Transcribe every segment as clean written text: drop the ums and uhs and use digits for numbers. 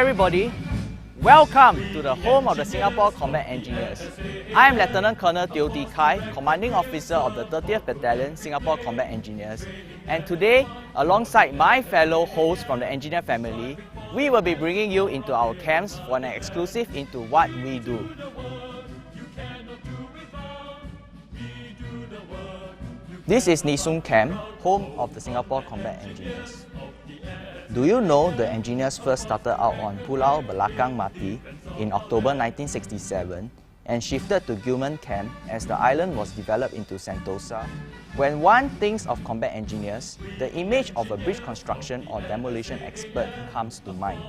everybody, welcome to the home of the Singapore Combat Engineers. I am Lieutenant Colonel Teo T. Kai, Commanding Officer of the 30th Battalion, Singapore Combat Engineers. And today, alongside my fellow hosts from the engineer family, we will be bringing you into our camps for an exclusive into what we do. This is Nee Soon Camp, home of the Singapore Combat Engineers. Do you know the engineers first started out on Pulau Belakang Mati in October 1967 and shifted to Gillman Camp as the island was developed into Sentosa? When one thinks of combat engineers, the image of a bridge construction or demolition expert comes to mind.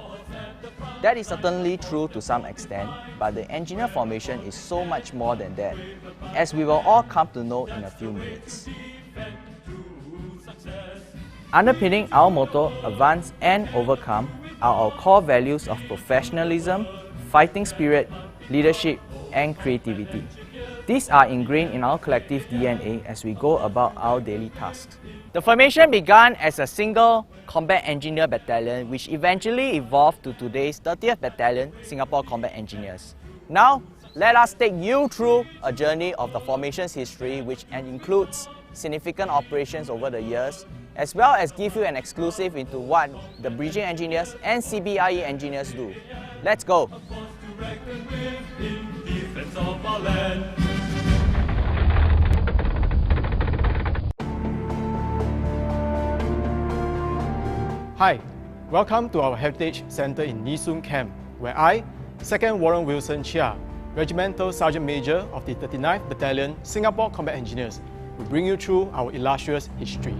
That is certainly true to some extent, but the engineer formation is so much more than that, as we will all come to know in a few minutes. Underpinning our motto, advance and overcome, are our core values of professionalism, fighting spirit, leadership, and creativity. These are ingrained in our collective DNA as we go about our daily tasks. The formation began as a single combat engineer battalion, which eventually evolved to today's 30th Battalion, Singapore Combat Engineers. Now, let us take you through a journey of the formation's history, which includes significant operations over the years, as well as give you an exclusive into what the bridging engineers and CBRE engineers do. Let's go! Hi, welcome to our Heritage Center in Nee Soon Camp, where I, 2nd Warren Wilson Chia, Regimental Sergeant Major of the 39th Battalion, Singapore Combat Engineers, will bring you through our illustrious history.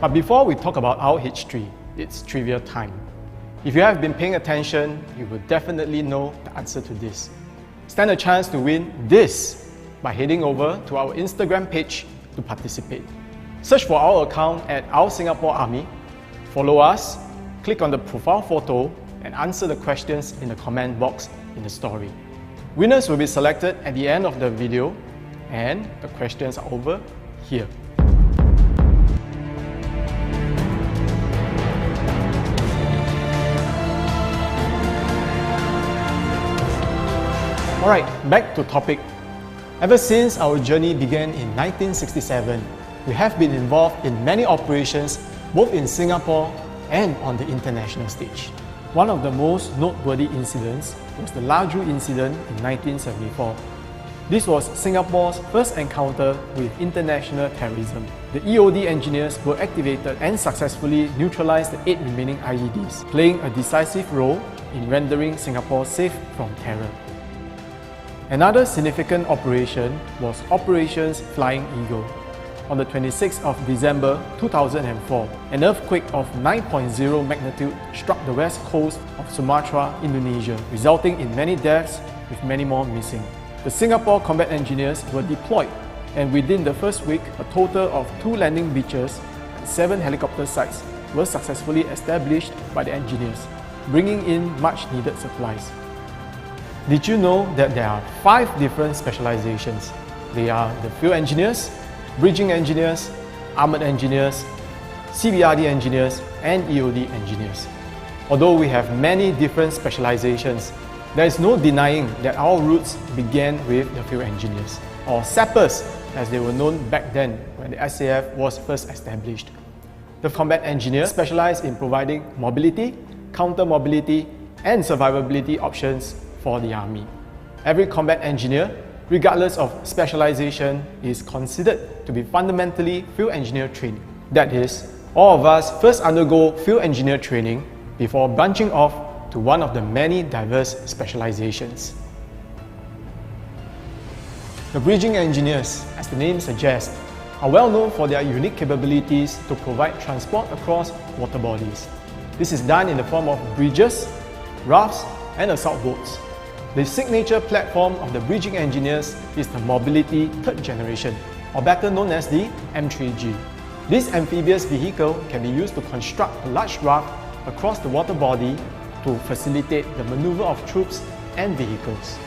But before we talk about our history, it's trivia time. If you have been paying attention, you will definitely know the answer to this. Stand a chance to win this by heading over to our Instagram page to participate. Search for our account at Our Singapore Army, follow us, click on the profile photo, and answer the questions in the comment box in the story. Winners will be selected at the end of the video, and the questions are over here. Alright, back to topic. Ever since our journey began in 1967, we have been involved in many operations both in Singapore and on the international stage. One of the most noteworthy incidents was the Laju incident in 1974. This was Singapore's first encounter with international terrorism. The EOD engineers were activated and successfully neutralized the 8 remaining IEDs, playing a decisive role in rendering Singapore safe from terror. Another significant operation was Operations Flying Eagle. On the 26th of December 2004, an earthquake of 9.0 magnitude struck the west coast of Sumatra, Indonesia, resulting in many deaths with many more missing. The Singapore Combat Engineers were deployed, and within the first week, a total of 2 landing beaches and 7 helicopter sites were successfully established by the engineers, bringing in much needed supplies. Did you know that there are 5 different specializations? They are the field engineers, bridging engineers, armored engineers, CBRD engineers, and EOD engineers. Although we have many different specializations, there is no denying that our roots began with the field engineers, or sappers as they were known back then when the SAF was first established. The combat engineers specialize in providing mobility, counter-mobility, and survivability options for the Army. Every combat engineer, regardless of specialization, is considered to be fundamentally field engineer trained. That is, all of us first undergo field engineer training before branching off to one of the many diverse specializations. The bridging engineers, as the name suggests, are well known for their unique capabilities to provide transport across water bodies. This is done in the form of bridges, rafts, and assault boats. The signature platform of the bridging engineers is the Mobility 3rd Generation, or better known as the M3G. This amphibious vehicle can be used to construct a large raft across the water body to facilitate the maneuver of troops and vehicles.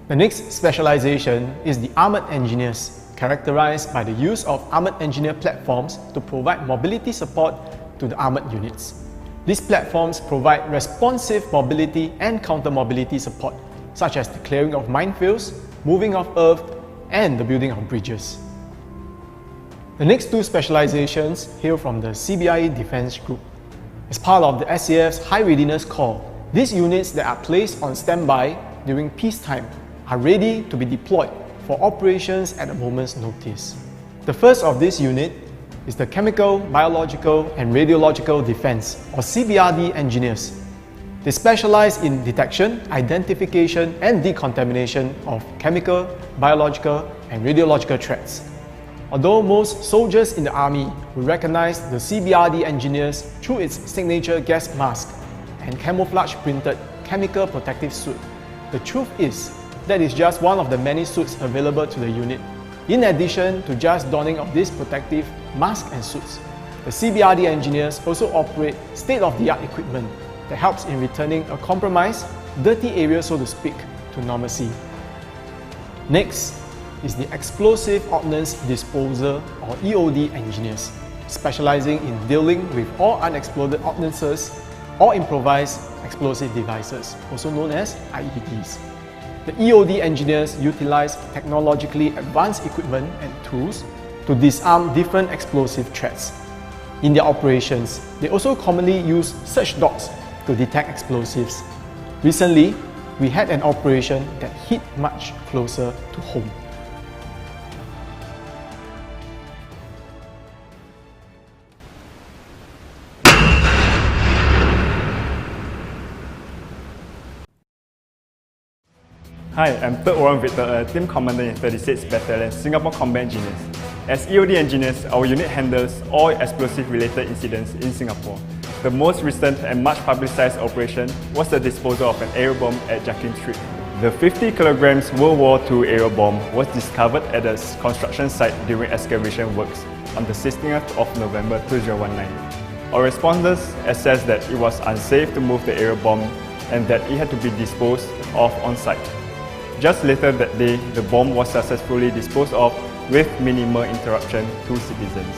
The next specialization is the armored engineers. characterized by the use of armored engineer platforms to provide mobility support to the armored units. These platforms provide responsive mobility and counter-mobility support, such as the clearing of minefields, moving of earth, and the building of bridges. The next two specializations hail from the CBRE Defense Group. As part of the SAF's High Readiness Corps, these units that are placed on standby during peacetime are ready to be deployed for operations at a moment's notice. The first of this unit is the Chemical, Biological and Radiological Defense, or CBRD engineers. They specialize in detection, identification and decontamination of chemical, biological and radiological threats. Although most soldiers in the Army will recognize the CBRD engineers through its signature gas mask and camouflage printed chemical protective suit, the truth is that is just one of the many suits available to the unit. In addition to just donning of this protective mask and suits, the CBRD engineers also operate state-of-the-art equipment that helps in returning a compromised, dirty area, so to speak, to normalcy. Next is the Explosive Ordnance Disposal, or EOD engineers, specializing in dealing with all unexploded ordnances or improvised explosive devices, also known as IEDs. The EOD engineers utilize technologically advanced equipment and tools to disarm different explosive threats. In their operations, they also commonly use search dogs to detect explosives. Recently, we had an operation that hit much closer to home. Hi, I'm 3rd Warrant Victor, a Team Commander in 36th Battalion, Singapore Combat Engineers. As EOD engineers, our unit handles all explosive-related incidents in Singapore. The most recent and much publicized operation was the disposal of an aerial bomb at Jacqueline Street. The 50 kilograms World War II aerial bomb was discovered at a construction site during excavation works on the 16th of November 2019. Our responders assessed that it was unsafe to move the aerial bomb and that it had to be disposed of on site. Just later that day, the bomb was successfully disposed of with minimal interruption to citizens.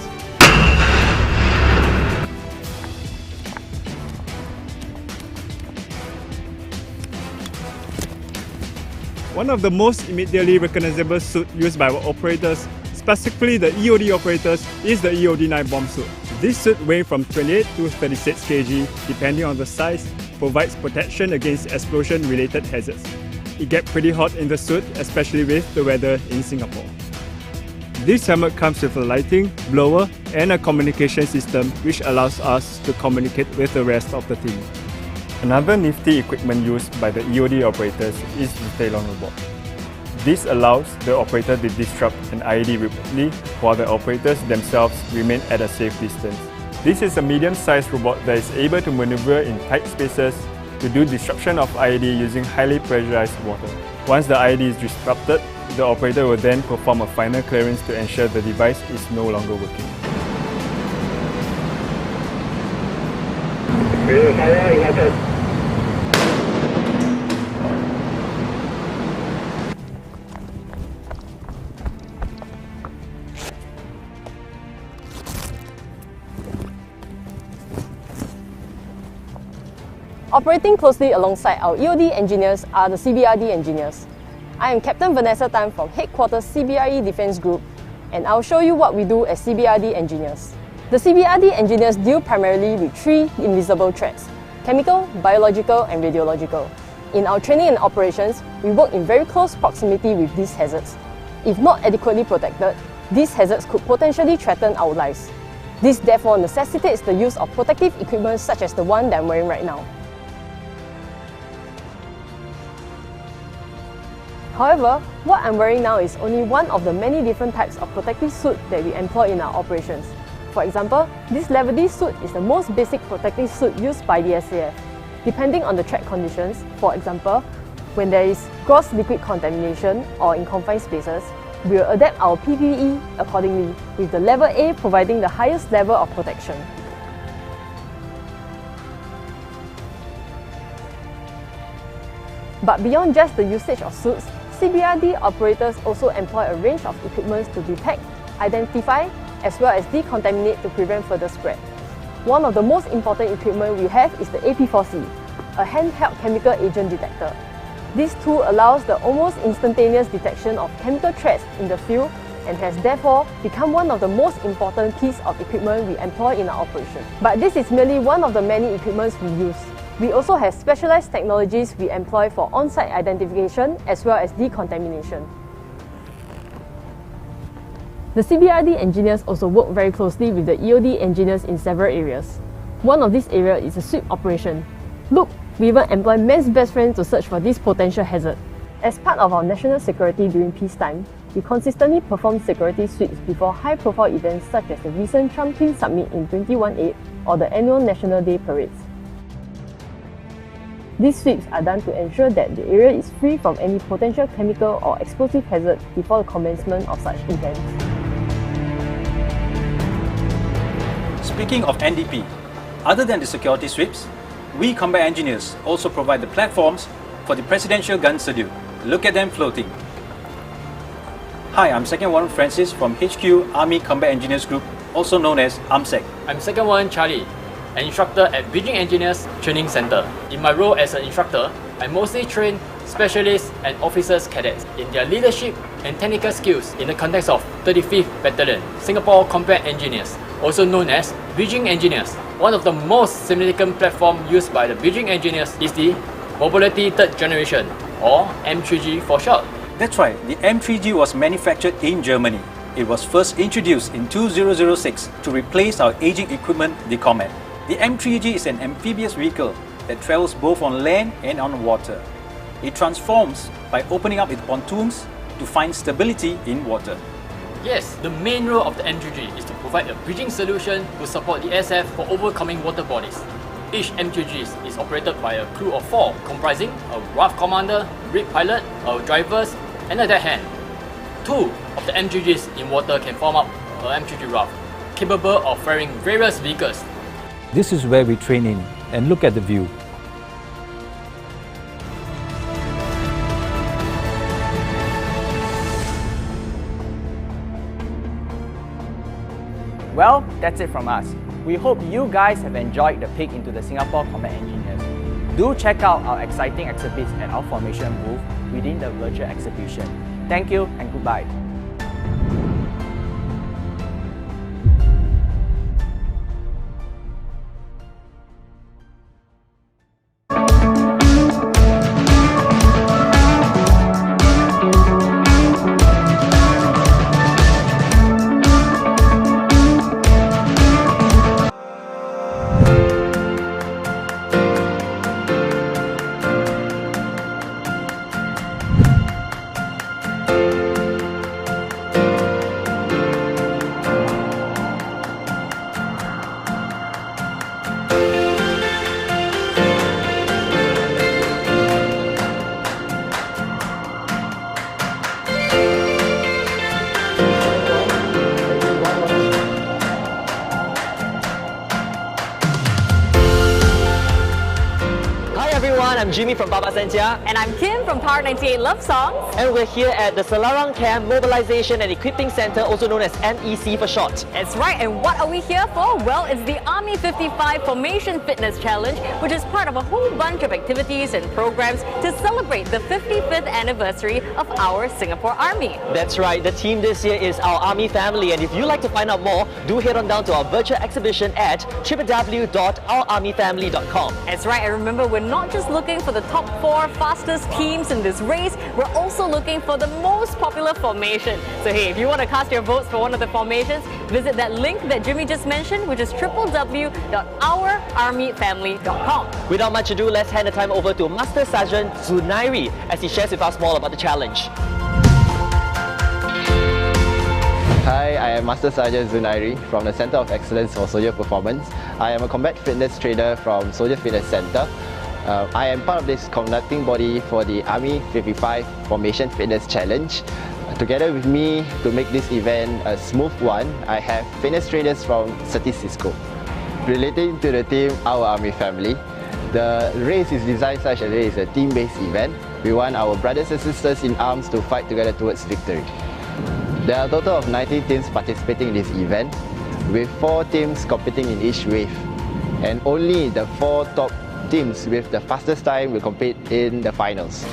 One of the most immediately recognizable suits used by our operators, specifically the EOD operators, is the EOD-9 bomb suit. This suit, weighing from 28 to 36 kg, depending on the size, provides protection against explosion-related hazards. It gets pretty hot in the suit, especially with the weather in Singapore. This helmet comes with a lighting, blower and a communication system which allows us to communicate with the rest of the team. Another nifty equipment used by the EOD operators is the Talon robot. This allows the operator to disrupt an IED remotely while the operators themselves remain at a safe distance. This is a medium-sized robot that is able to maneuver in tight spaces to do disruption of IED using highly pressurized water. Once the IED is disrupted, the operator will then perform a final clearance to ensure the device is no longer working. Operating closely alongside our EOD engineers are the CBRD engineers. I am Captain Vanessa Tan from Headquarters CBRE Defense Group, and I'll show you what we do as CBRD engineers. The CBRD engineers deal primarily with 3 invisible threats: chemical, biological and radiological. In our training and operations, we work in very close proximity with these hazards. If not adequately protected, these hazards could potentially threaten our lives. This therefore necessitates the use of protective equipment such as the one that I'm wearing right now. However, what I'm wearing now is only one of the many different types of protective suit that we employ in our operations. For example, this level D suit is the most basic protective suit used by the SAF. Depending on the threat conditions, for example, when there is gross liquid contamination or in confined spaces, we will adapt our PPE accordingly, with the level A providing the highest level of protection. But beyond just the usage of suits, CBRD operators also employ a range of equipment to detect, identify, as well as decontaminate to prevent further spread. One of the most important equipment we have is the AP4C, a handheld chemical agent detector. This tool allows the almost instantaneous detection of chemical threats in the field and has therefore become one of the most important piece of equipment we employ in our operation. But this is merely one of the many equipments we use. We also have specialized technologies we employ for on-site identification as well as decontamination. The CBRD engineers also work very closely with the EOD engineers in several areas. One of these areas is a sweep operation. Look, we even employ man's best friend to search for this potential hazard. As part of our national security during peacetime, we consistently perform security sweeps before high-profile events such as the recent Trump Twin Summit in 2018 or the annual National Day parades. These sweeps are done to ensure that the area is free from any potential chemical or explosive hazard before the commencement of such events. Speaking of NDP, other than the security sweeps, we combat engineers also provide the platforms for the presidential gun salute. Look at them floating. Hi, I'm Second Warrant Francis from HQ Army Combat Engineers Group, also known as ARMSEC. I'm Second Warrant Charlie, an instructor at Bridging Engineers Training Center. In my role as an instructor, I mostly train specialists and officers cadets in their leadership and technical skills in the context of 35th Battalion, Singapore Combat Engineers, also known as Bridging Engineers. One of the most significant platforms used by the Bridging Engineers is the Mobility Third Generation, or M3G for short. That's right, the M3G was manufactured in Germany. It was first introduced in 2006 to replace our aging equipment, the Comet. The M3G is an amphibious vehicle that travels both on land and on water. It transforms by opening up its pontoons to find stability in water. Yes, the main role of the M3G is to provide a bridging solution to support the SF for overcoming water bodies. Each M3G is operated by a crew of 4, comprising a RAF commander, rig pilot, a drivers, and a deck hand. 2 of the M3Gs in water can form up an M3G RAF, capable of ferrying various vehicles. This is where we train in, and look at the view. Well, that's it from us. We hope you guys have enjoyed the peek into the Singapore Combat Engineers. Do check out our exciting exhibits at our formation booth within the virtual exhibition. Thank you and goodbye. I'm Jimmy from Baba Sentia. And I'm Kim from Power 98 Love Songs. And we're here at the Selarang Camp Mobilization and Equipping Center, also known as MEC for short. That's right, and what are we here for? Well, it's the Army55 Formation Fitness Challenge, which is part of a whole bunch of activities and programs to celebrate the 55th anniversary of our Singapore Army. That's right, the theme this year is our Army family, and if you'd like to find out more, do head on down to our virtual exhibition at www.ourarmyfamily.com. That's right, and remember, we're not just looking for the top 4 fastest teams in this race, we're also looking for the most popular formation. So hey, if you want to cast your votes for one of the formations, visit that link that Jimmy just mentioned, which is www.ourarmyfamily.com. Without much ado, let's hand the time over to Master Sergeant Zunairi as he shares with us more about the challenge. Hi, I am Master Sergeant Zunairi from the Center of Excellence for Soldier Performance. I am a combat fitness trainer from Soldier Fitness Center. I am part of this conducting body for the Army55 Formation Fitness Challenge. Together with me to make this event a smooth one, I have fitness trainers from Certis Cisco. Relating to the team Our Army Family, the race is designed such that it is a team-based event. We want our brothers and sisters in arms to fight together towards victory. There are a total of 19 teams participating in this event, with 4 teams competing in each wave. And only the 4 top teams with the fastest time will compete in the finals.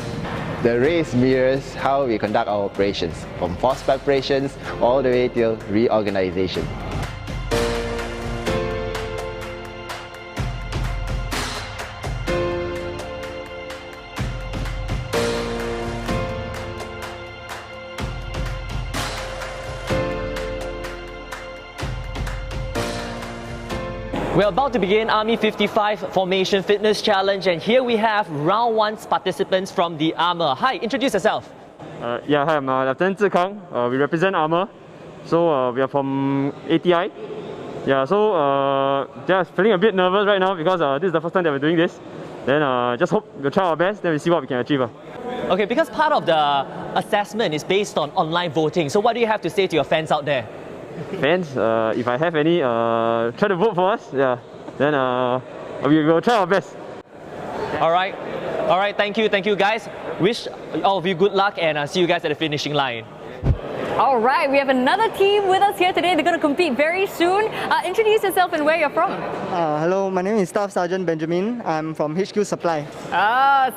The race mirrors how we conduct our operations, from force preparations all the way till reorganization. We're about to begin Army55 Formation Fitness Challenge, and here we have round 1's participants from the Armour. Hi, introduce yourself. Hi, I'm Lieutenant Zikang. We represent Armour. So we are from ATI. Just feeling a bit nervous right now because this is the first time that we're doing this. Then just hope we'll try our best, then we'll see what we can achieve. Okay, because part of the assessment is based on online voting. So what do you have to say to your fans out there? Fans, if I have any, try to vote for us. Then we will try our best. All right. Thank you, guys. Wish all of you good luck, and see you guys at the finishing line. All right, we have another team with us here today. They're going to compete very soon. Introduce yourself and where you're from. Hello, my name is Staff Sergeant Benjamin. I'm from HQ Supply.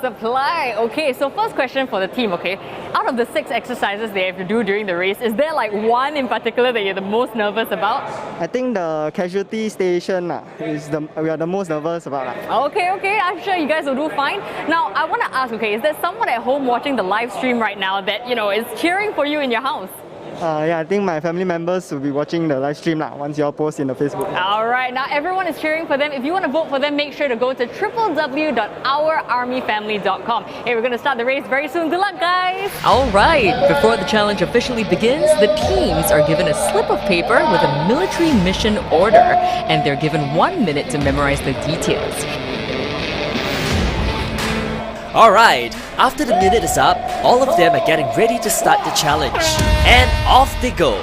Supply. Okay, so first question for the team, okay. Out of the 6 exercises they have to do during the race, is there like one in particular that you're the most nervous about? I think the casualty station we are the most nervous about. Okay, I'm sure you guys will do fine. Now, I want to ask, okay, is there someone at home watching the live stream right now that, is cheering for you in your house? I think my family members will be watching the live stream once you all post in the Facebook. All right, now everyone is cheering for them. If you want to vote for them, make sure to go to www.ourarmyfamily.com. Hey, we're going to start the race very soon. Good luck, guys! All right, before the challenge officially begins, the teams are given a slip of paper with a military mission order, and they're given 1 minute to memorize the details. Alright, after the minute is up, all of them are getting ready to start the challenge. And off they go!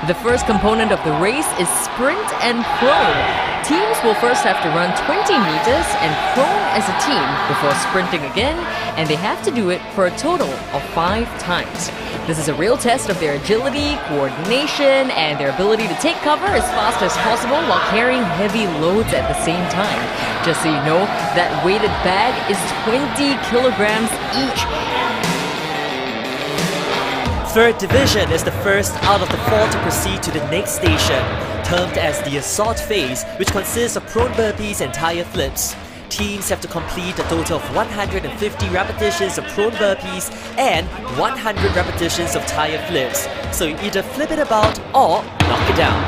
The first component of the race is sprint and prone. Teams will first have to run 20 meters and prone as a team before sprinting again, and they have to do it for a total of 5 times. This is a real test of their agility, coordination, and their ability to take cover as fast as possible while carrying heavy loads at the same time. Just so you know, that weighted bag is 20 kilograms each. 3rd Division is the first out of the 4 to proceed to the next station, termed as the assault phase, which consists of prone burpees and tire flips. Teams have to complete a total of 150 repetitions of prone burpees and 100 repetitions of tire flips. So you either flip it about or knock it down.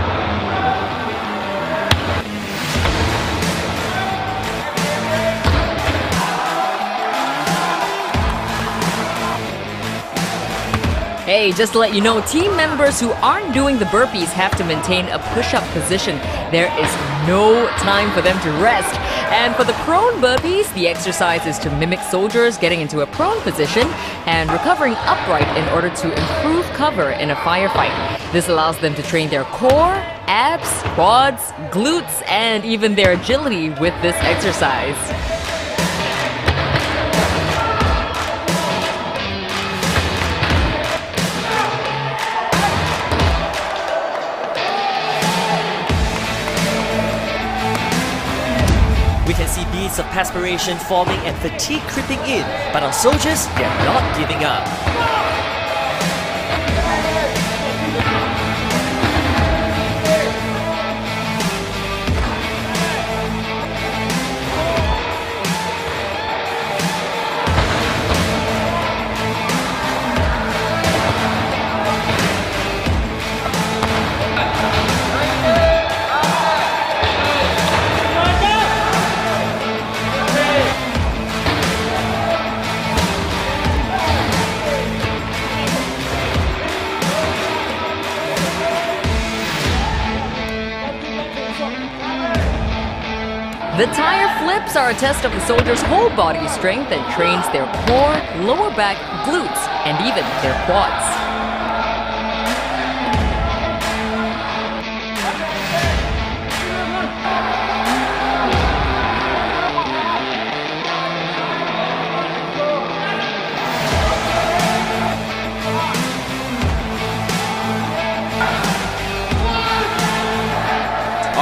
Hey, just to let you know, team members who aren't doing the burpees have to maintain a push-up position. There is no time for them to rest. And for the prone burpees, the exercise is to mimic soldiers getting into a prone position and recovering upright in order to improve cover in a firefight. This allows them to train their core, abs, quads, glutes, and even their agility with this exercise. We can see beads of perspiration forming and fatigue creeping in, but our soldiers, they're not giving up. The tire flips are a test of the soldier's whole body strength and trains their core, lower back, glutes, and even their quads.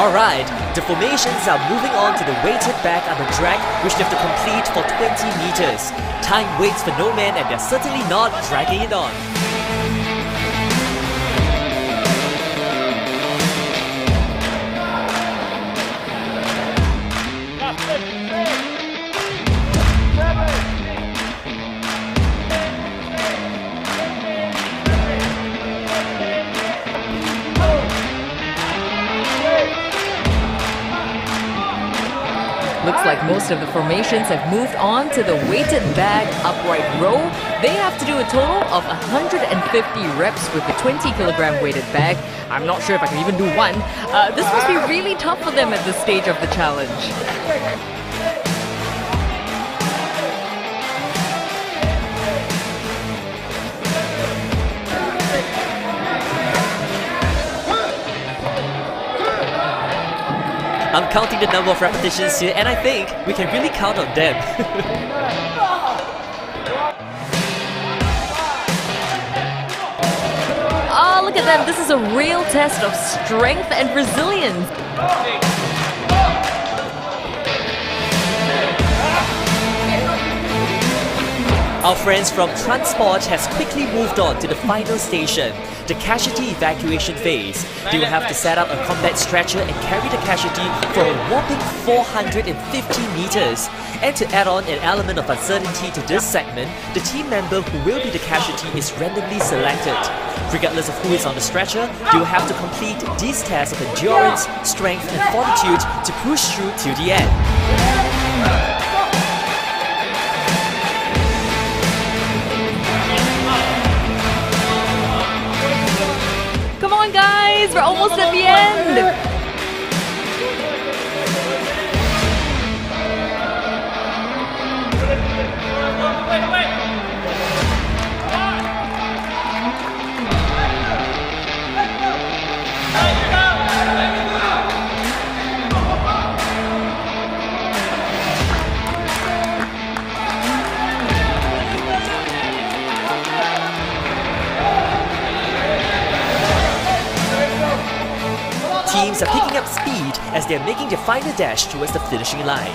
Alright, the formations are moving on to the weighted bag armor drag, which they have to complete for 20 meters. Time waits for no man and they're certainly not dragging it on. Looks like most of the formations have moved on to the weighted bag upright row. They have to do a total of 150 reps with the 20-kilogram weighted bag. I'm not sure if I can even do one. This must be really tough for them at this stage of the challenge. I'm counting the number of repetitions here and I think we can really count on them. Oh, look at them. This is a real test of strength and resilience. Our friends from Transport has quickly moved on to the final station, the casualty evacuation phase. They will have to set up a combat stretcher and carry the casualty for a whopping 450 meters. And to add on an element of uncertainty to this segment, the team member who will be the casualty is randomly selected. Regardless of who is on the stretcher, they will have to complete these tests of endurance, strength and fortitude to push through to the end. Come on, guys, we're almost at the end. Teams are picking up speed as they are making their final dash towards the finishing line.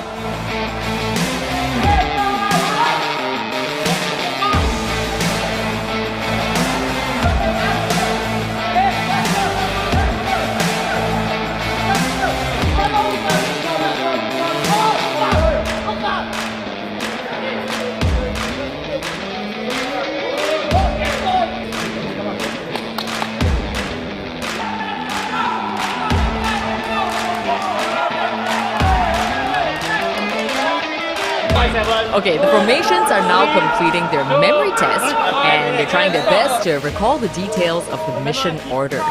Okay, the formations are now completing their memory test and they're trying their best to recall the details of the mission orders.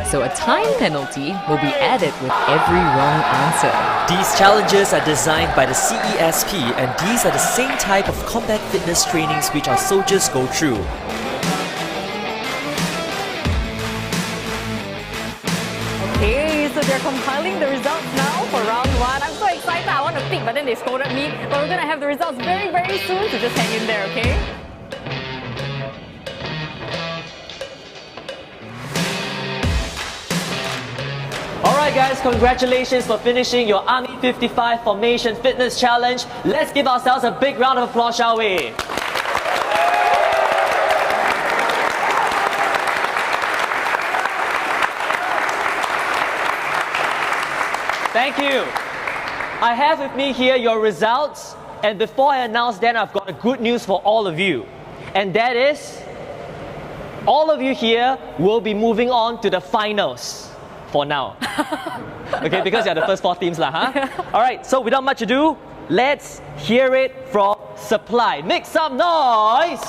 So a time penalty will be added with every wrong answer. These challenges are designed by the CESP and these are the same type of combat fitness trainings which our soldiers go through. Okay, so they're compiling the results now for round one. I'm so excited, I want to pick, but then they scolded me. But we're going to have the results very, very soon, so just hang in there, okay? Alright guys, congratulations for finishing your Army 55 Formation Fitness Challenge. Let's give ourselves a big round of applause, shall we? Thank you. I have with me here your results, and before I announce that, I've got a good news for all of you. And that is, all of you here will be moving on to the finals for now. Okay, because you're the first 4 teams lah, huh? Alright, so without much ado, let's hear it from Supply. Make some noise!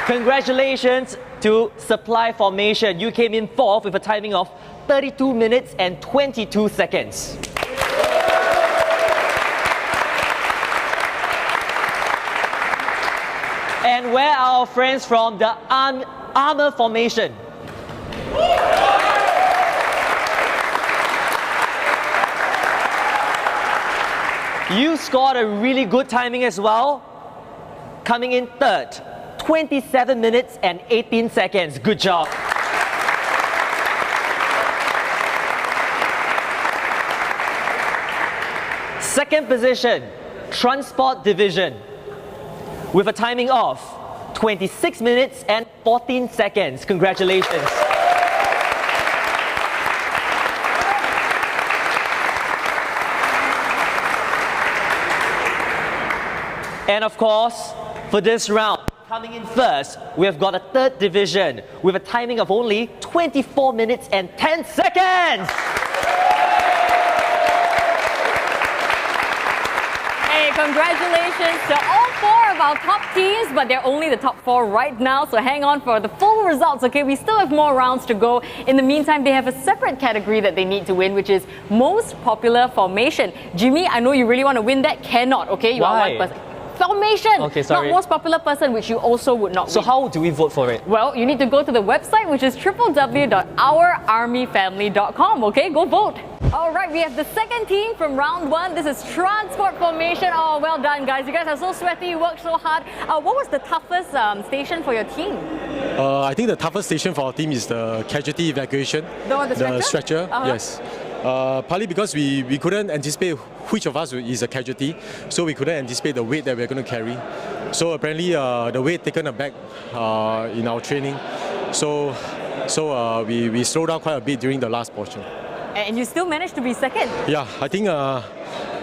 Congratulations to Supply Formation. You came in 4th with a timing of 32 minutes and 22 seconds. And where are our friends from the Armor Formation? You scored a really good timing as well, coming in 3rd. 27 minutes and 18 seconds. Good job. Second position, Transport Division, with a timing of 26 minutes and 14 seconds. Congratulations. And of course, for this round, coming in first, we have got a third division with a timing of only 24 minutes and 10 seconds. Hey, congratulations to all 4 of our top teams, but they're only the top 4 right now, so hang on for the full results, okay? We still have more rounds to go. In the meantime, they have a separate category that they need to win, which is most popular formation. Jimmy, I know you really want to win that. Cannot, okay? You Why? are one person. Formation, Okay, sorry. not most popular person, which you also would not So win. how do we vote for it? Well, you need to go to the website, which is www.ourarmyfamily.com, okay? Go vote. All right, we have the second team from round 1. This is Transport Formation. Oh, well done, guys. You guys are so sweaty, you worked so hard. What was the toughest station for your team? I think the toughest station for our team is the casualty evacuation. The stretcher? Yes. Partly because we couldn't anticipate which of us is a casualty, so we couldn't anticipate the weight that we're going to carry. So apparently the weight taken aback in our training. So we slowed down quite a bit during the last portion. And you still managed to be second. Yeah, I think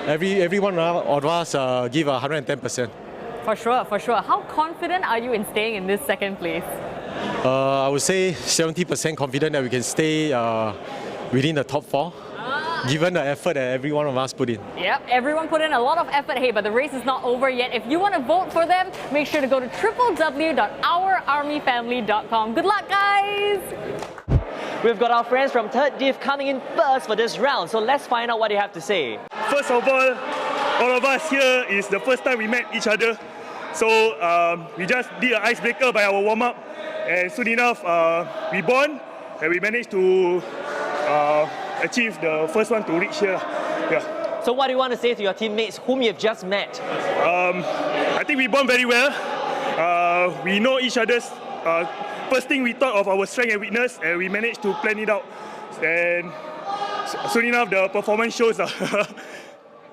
every one of us give 110%. For sure, for sure. How confident are you in staying in this second place? I would say 70% confident that we can stay within the top 4, given the effort that every one of us put in. Yep, everyone put in a lot of effort. Hey, but the race is not over yet. If you want to vote for them, make sure to go to www.ourarmyfamily.com. Good luck, guys! We've got our friends from Third Div coming in first for this round, so let's find out what they have to say. First of all of us here is the first time we met each other. So we just did an icebreaker by our warm-up, and soon enough we bond and we managed to achieve the first one to reach here. Yeah. So what do you want to say to your teammates whom you've just met? I think we bond very well. We know each other's. First thing we thought of our strength and weakness, and we managed to plan it out. And soon enough, the performance shows.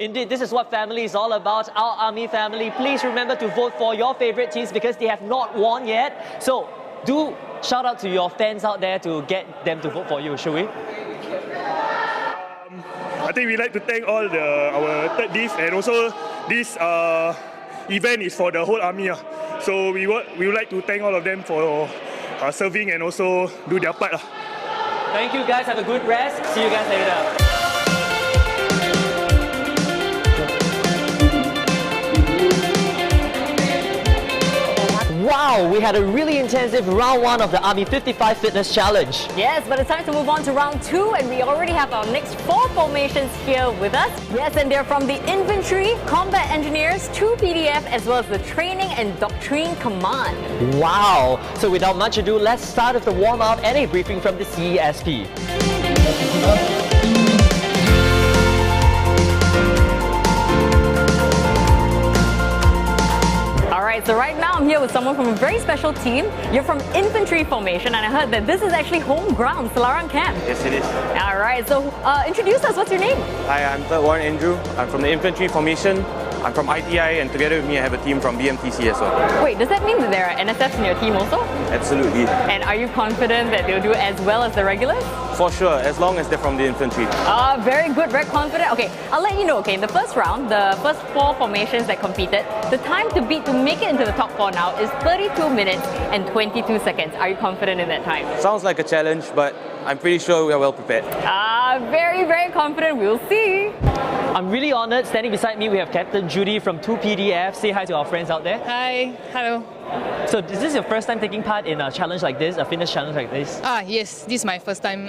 Indeed, this is what family is all about, our Army family. Please remember to vote for your favorite teams because they have not won yet. So do shout out to your fans out there to get them to vote for you, shall we? I think we'd like to thank all our third div, and also this event is for the whole army. So we would like to thank all of them for serving and also do their part. Thank you guys, have a good rest. See you guys later. Wow, we had a really intensive round 1 of the Army55 Fitness Challenge. Yes, but it's time to move on to round 2, and we already have our next 4 formations here with us. Yes, and they're from the Infantry, Combat Engineers, 2 PDF, as well as the Training and Doctrine Command. Wow, so without much ado, let's start with the warm-up and a briefing from the CESP. Alright, so right now I'm here with someone from a very special team. You're from Infantry Formation, and I heard that this is actually home ground, Selarang Camp. Yes, it is. Alright, so introduce us, what's your name? Hi, I'm Third Warrant Andrew. I'm from the Infantry Formation. I'm from ITI, and together with me I have a team from BMTC as well. Wait, does that mean that there are NSFs in your team also? Absolutely. And are you confident that they'll do as well as the regulars? For sure, as long as they're from the infantry. Very good, very confident. Okay, I'll let you know, okay, in the first round, the first 4 formations that competed, the time to beat to make it into the top 4 now is 32 minutes and 22 seconds. Are you confident in that time? Sounds like a challenge, but I'm pretty sure we are well prepared. Very, very confident. We'll see. I'm really honored. Standing beside me, we have Captain Judy from 2 PDF. Say hi to our friends out there. Hi. Hello. So is this your first time taking part in a challenge like this, a fitness challenge like this? Yes. This is my first time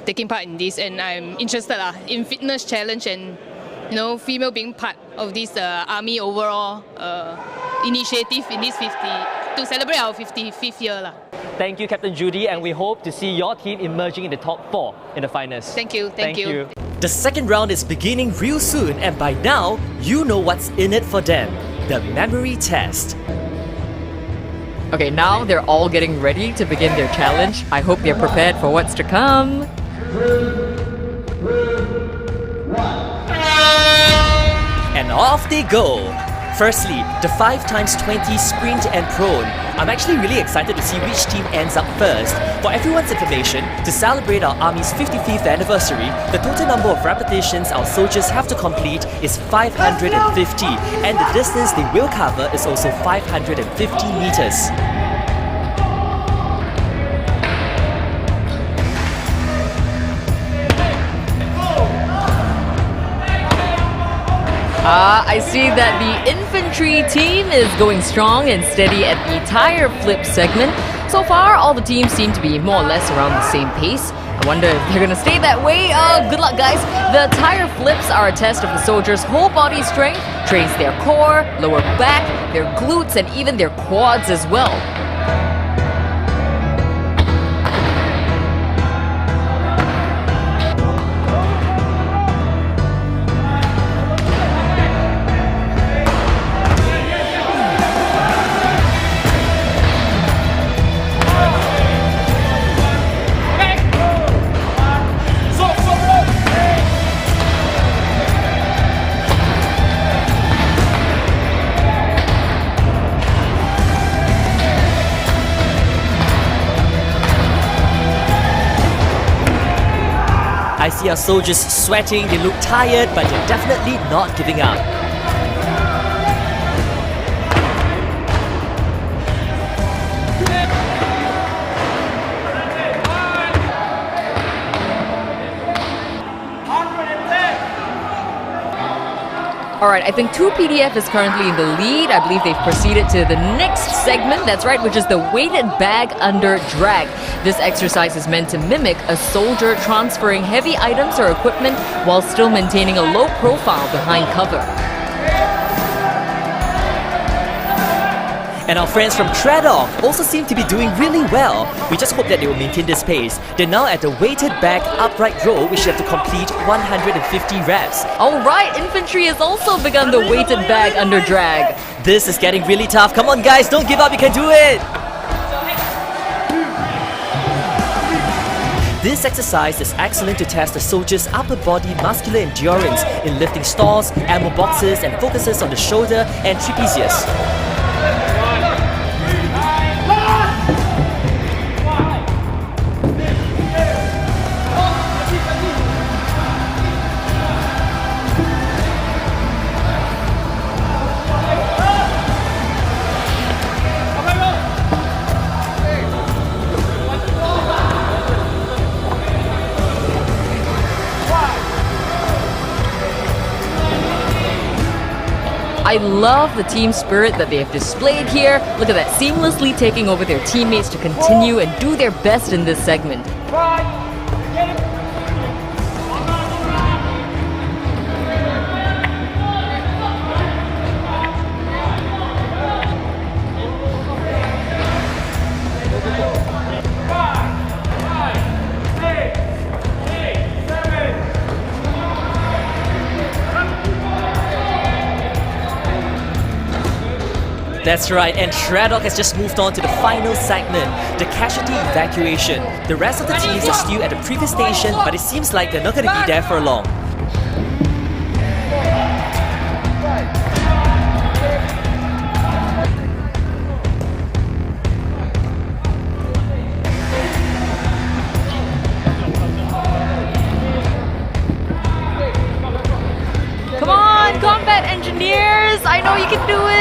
taking part in this, and I'm interested in fitness challenge and female being part of this Army overall initiative in this to celebrate our 55th year. Thank you, Captain Judy, and we hope to see your team emerging in the top 4 in the finals. Thank you. Thank you. The second round is beginning real soon, and by now, you know what's in it for them. The memory test. Okay, now they're all getting ready to begin their challenge. I hope they're prepared for what's to come. And off they go. Firstly, the 5x20 sprint and prone. I'm actually really excited to see which team ends up first. For everyone's information, to celebrate our Army's 55th anniversary, the total number of repetitions our soldiers have to complete is 550, and the distance they will cover is also 550 meters. I see that the infantry team is going strong and steady at the tire flip segment. So far, all the teams seem to be more or less around the same pace. I wonder if they're gonna stay that way. Good luck, guys. The tire flips are a test of the soldiers' whole body strength, trains their core, lower back, their glutes, and even their quads as well. I see our soldiers sweating, they look tired, but they're definitely not giving up. Alright, I think 2PDF is currently in the lead. I believe they've proceeded to the next segment, that's right, which is the weighted bag under drag. This exercise is meant to mimic a soldier transferring heavy items or equipment while still maintaining a low profile behind cover. And our friends from Treadoff also seem to be doing really well. We just hope that they will maintain this pace. They're now at the weighted bag upright row, which you have to complete 150 reps. Alright, infantry has also begun the weighted bag under drag. This is getting really tough. Come on guys, don't give up, you can do it! This exercise is excellent to test the soldier's upper body muscular endurance in lifting stores, ammo boxes, and focuses on the shoulder and trapezius. I love the team spirit that they have displayed here. Look at that, seamlessly taking over their teammates to continue and do their best in this segment. That's right, and Treadoff has just moved on to the final segment, the casualty evacuation. The rest of the teams are still at the previous station, but it seems like they're not going to be there for long. Come on, combat engineers! I know you can do it!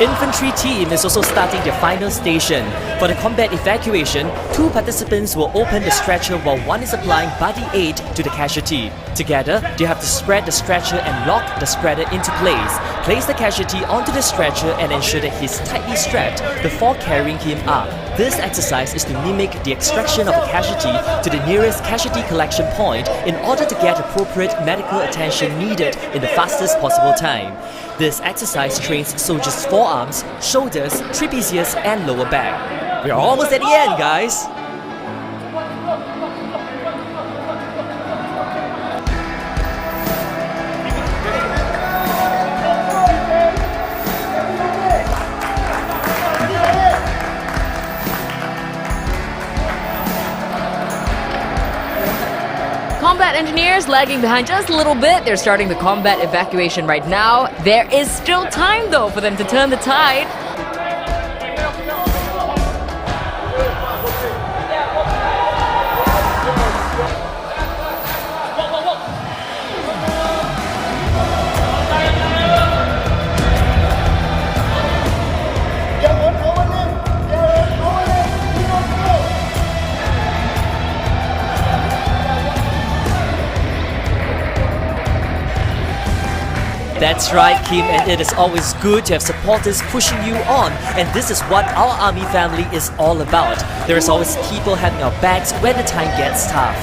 infantry team is also starting their final station. For the combat evacuation, 2 participants will open the stretcher while one is applying body aid to the casualty. Together, they have to spread the stretcher and lock the spreader into place. Place the casualty onto the stretcher and ensure that he's tightly strapped before carrying him up. This exercise is to mimic the extraction of a casualty to the nearest casualty collection point in order to get appropriate medical attention needed in the fastest possible time. This exercise trains soldiers' forearms, shoulders, trapezius and lower back. We're almost at the end, guys! Combat engineers lagging behind just a little bit. They're starting the combat evacuation right now. There is still time though for them to turn the tide. That's right, Kim, and it is always good to have supporters pushing you on, and this is what our Army family is all about. There is always people having our backs when the time gets tough.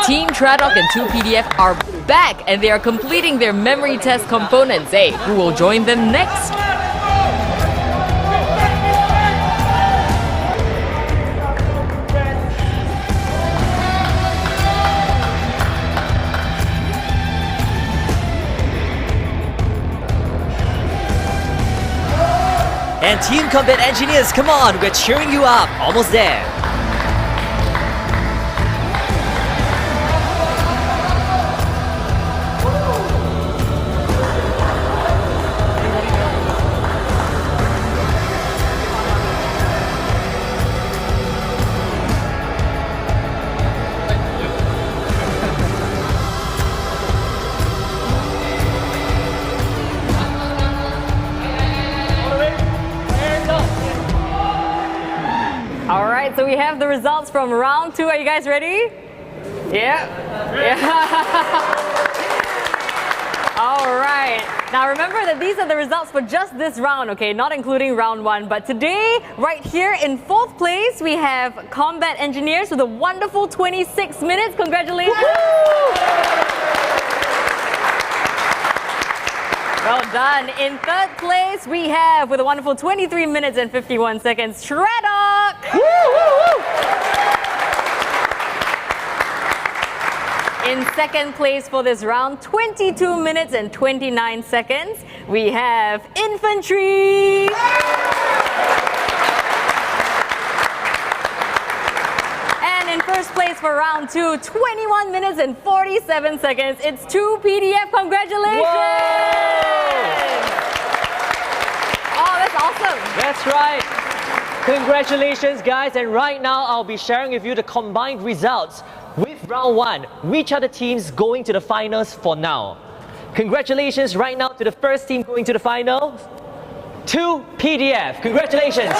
Team Traddock and 2 PDF are back and they are completing their memory test components. Hey, who will join them next? And Team Combat Engineers, come on, we're cheering you up. Almost there. All right, so we have the results from round 2. Are you guys ready? Yeah. All right. Now remember that these are the results for just this round, okay? Not including round 1. But today, right here in 4th place, we have Combat Engineers with a wonderful 26 minutes. Congratulations. Well done. In 3rd place, we have, with a wonderful 23 minutes and 51 seconds, Traddock. In 2nd place for this round, 22 minutes and 29 seconds, we have Infantry. And in 1st place for round 2, 21 minutes and 47 seconds, it's 2 PDF. Congratulations! Oh, that's awesome. That's right. Congratulations, guys. And right now, I'll be sharing with you the combined results with round 1. Which are the teams going to the finals for now? Congratulations right now to the first team going to the finals. 2 PDF. Congratulations.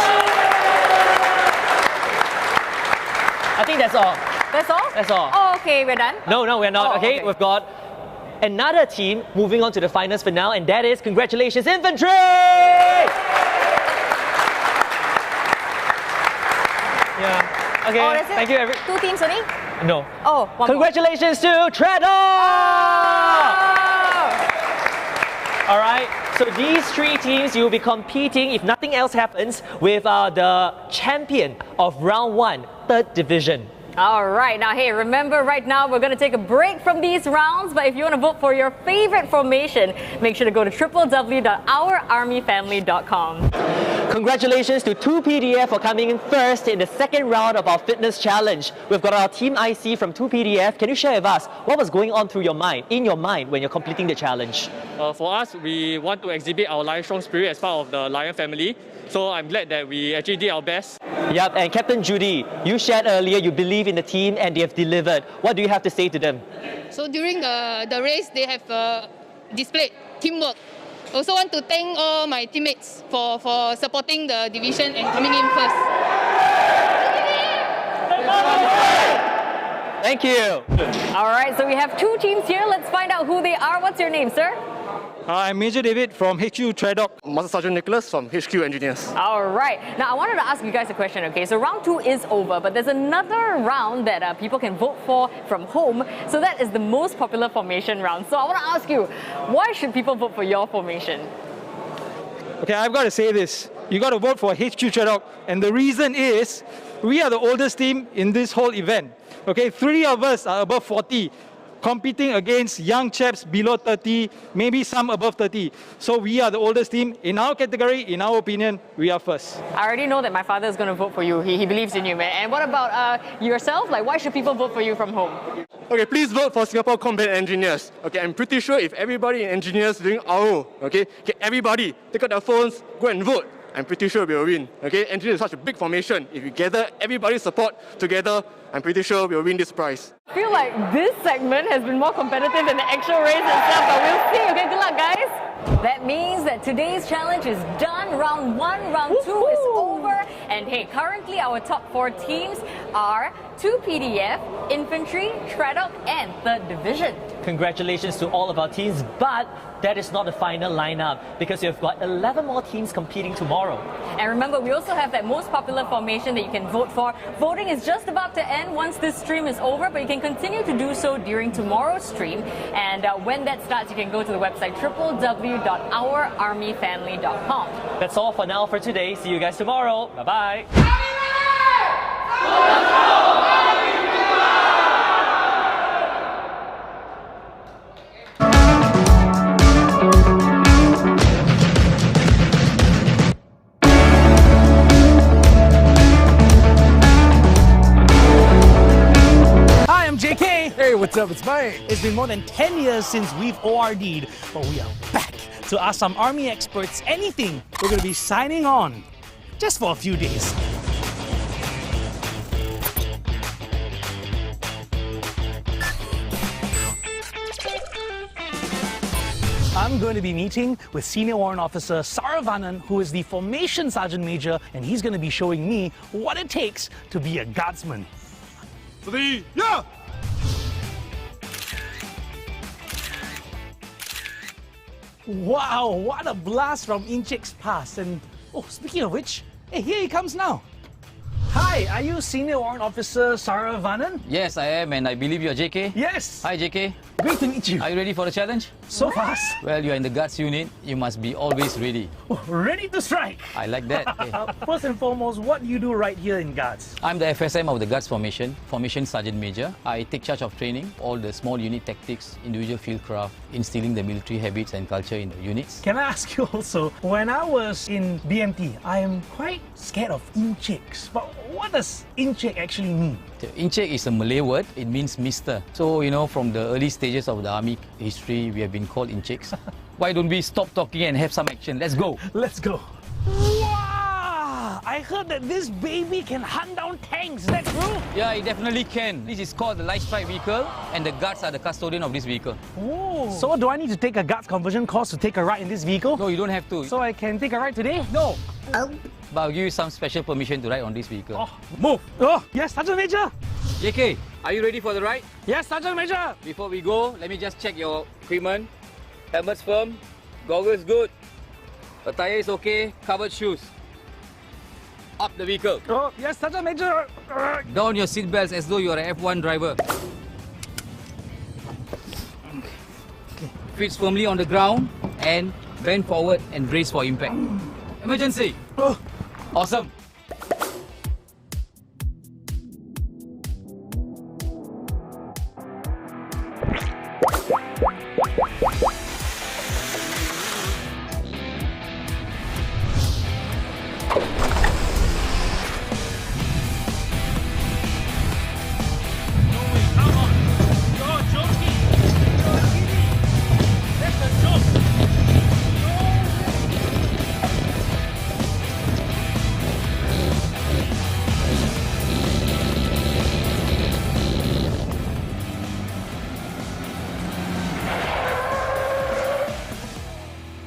I think that's all. That's all? That's all. Oh, okay, we're done? No, we're not. Oh, okay, we've got another team moving on to the finals for now, and that is, congratulations, Infantry! Yeah. Okay. Oh, that's it? Thank you, 2 teams only? No. Oh, one Congratulations more. to Traddock! All right, so these three teams, you'll be competing, if nothing else happens, with the champion of round 1, 3rd division. All right, now hey, remember right now we're going to take a break from these rounds, but if you want to vote for your favorite formation, make sure to go to www.ourarmyfamily.com. Congratulations to 2PDF for coming in first in the second round of our fitness challenge. We've got our team IC from 2PDF. Can you share with us what was going on through your mind, in your mind, when you're completing the challenge? For us, we want to exhibit our Lion Strong spirit as part of the Lion family. So I'm glad that we actually did our best. Yep, and Captain Judy, you shared earlier you believe in the team and they have delivered. What do you have to say to them? So during the race, they have displayed teamwork. Also want to thank all my teammates for supporting the division and coming in first. Thank you. All right, so we have two teams here. Let's find out who they are. What's your name, sir? I'm Major David from HQ Tradoc. Master Sergeant Nicholas from HQ Engineers. All right. Now, I wanted to ask you guys a question, okay? So round 2 is over, but there's another round that people can vote for from home. So that is the most popular formation round. So I want to ask you, why should people vote for your formation? Okay, I've got to say this. You got to vote for HQ Tradoc. And the reason is, we are the oldest team in this whole event. Okay, 3 of us are above 40. Competing against young chaps below 30, maybe some above 30. So we are the oldest team. In our category, in our opinion, we are first. I already know that my father is going to vote for you. He believes in you, man. And what about yourself? Like, why should people vote for you from home? Okay, please vote for Singapore Combat Engineers. Okay, I'm pretty sure if everybody in engineers doing RO, okay, everybody take out their phones, go and vote. I'm pretty sure we'll win. Okay, engineers is such a big formation. If we gather everybody's support together, I'm pretty sure we'll win this prize. I feel like this segment has been more competitive than the actual race itself, but we'll see. Okay, good luck, guys. That means that today's challenge is done. Round 1, round 2 is over. And hey, currently our top 4 teams are 2PDF, Infantry, Tradoc, and 3rd Division. Congratulations to all of our teams, but that is not the final lineup because we've got 11 more teams competing tomorrow. And remember, we also have that most popular formation that you can vote for. Voting is just about to end once this stream is over, but you can continue to do so during tomorrow's stream. And when that starts, you can go to the website www.ourarmyfamily.com. That's all for now for today. See you guys tomorrow. Bye-bye. Hey, what's up? It's Mike. It's been more than 10 years since we've ORD'd, but we are back to ask some Army experts anything. We're going to be signing on just for a few days. I'm going to be meeting with Senior Warrant Officer Saravanan, who is the Formation Sergeant Major, and he's going to be showing me what it takes to be a Guardsman. Yeah! Wow, what a blast from Inchik's Pass. And oh, speaking of which, hey, here he comes now. Hi, are you Senior Warrant Officer Saravanan? Yes, I am, and I believe you're JK. Yes. Hi, JK. Great to meet you. Are you ready for the challenge? So fast. Well, you're in the Guards unit. You must be always ready. Oh, ready to strike. I like that. Okay. First and foremost, what do you do right here in Guards? I'm the FSM of the Guards Formation, Formation Sergeant Major. I take charge of training, all the small unit tactics, individual field craft, instilling the military habits and culture in the units. Can I ask you also, when I was in BMT, I am quite scared of Inchiks. But what does Inchik actually mean? Inchik is a Malay word. It means mister. So, you know, from the early stages of the army history, we have been called Inchiks. Why don't we stop talking and have some action? Let's go. Let's go. Wow! I heard that this baby can hunt down tanks. Is that true? Yeah, it definitely can. This is called the light strike vehicle, and the guards are the custodian of this vehicle. Oh. So do I need to take a guards conversion course to take a ride in this vehicle? No, you don't have to. So I can take a ride today? No. But I'll give you some special permission to ride on this vehicle. Oh, move! Oh, yes, Sergeant Major! JK, are you ready for the ride? Yes, Sergeant Major! Before we go, let me just check your equipment. Helmet's firm, goggles good, attire is okay, covered shoes. Up the vehicle. Oh, yes, Sergeant Major! Down your seatbelts as though you are an F1 driver. Okay. Feet firmly on the ground and bend forward and brace for impact. Emergency! Awesome!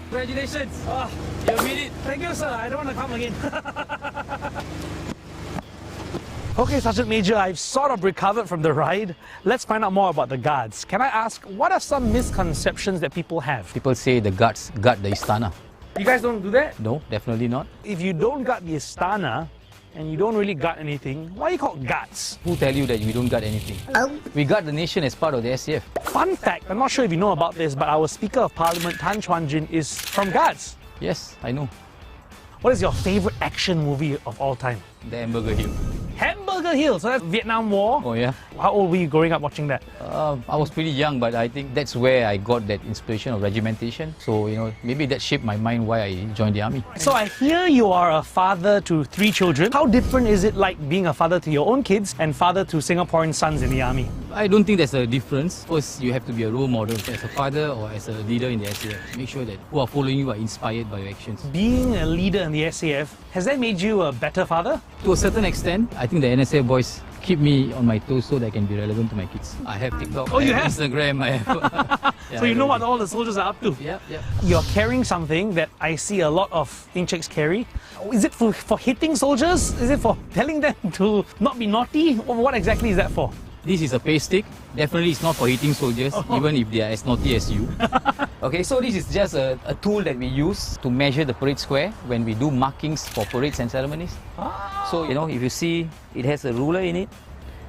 Congratulations! You made it! Thank you, sir. I don't want to come again. Okay, Sergeant Major, I've sort of recovered from the ride. Let's find out more about the guards. Can I ask, what are some misconceptions that people have? People say the guards guard the Istana. You guys don't do that? No, definitely not. If you don't guard the Istana, and you don't really guard anything, why are you called guards? Who tell you that we don't guard anything? We guard the nation as part of the SCF. Fun fact, I'm not sure if you know about this, but our Speaker of Parliament, Tan Chuan Jin, is from guards. Yes, I know. What is your favourite action movie of all time? The Hamburger Hill. Hamburger Hill, so that's Vietnam War. Oh yeah. How old were you growing up watching that? I was pretty young, but I think that's where I got that inspiration of regimentation. So, you know, maybe that shaped my mind why I joined the army. So I hear you are a father to 3 children. How different is it like being a father to your own kids and father to Singaporean sons in the army? I don't think there's a difference. First, you have to be a role model as a father or as a leader in the SAF. Make sure that who are following you are inspired by your actions. Being a leader in the SAF, has that made you a better father? To a certain extent, I think the NSA boys keep me on my toes so that I can be relevant to my kids. I have TikTok, Oh, you I have have? Instagram, I have... So you know what all the soldiers are up to? Yep. You're carrying something that I see a lot of Incheks carry. Is it for hitting soldiers? Is it for telling them to not be naughty? Or what exactly is that for? This is a pay stick. Definitely it's not for hitting soldiers, even if they are as naughty as you. Okay, so this is just a tool that we use to measure the parade square when we do markings for parades and ceremonies. So, you know, if you see, it has a ruler in it.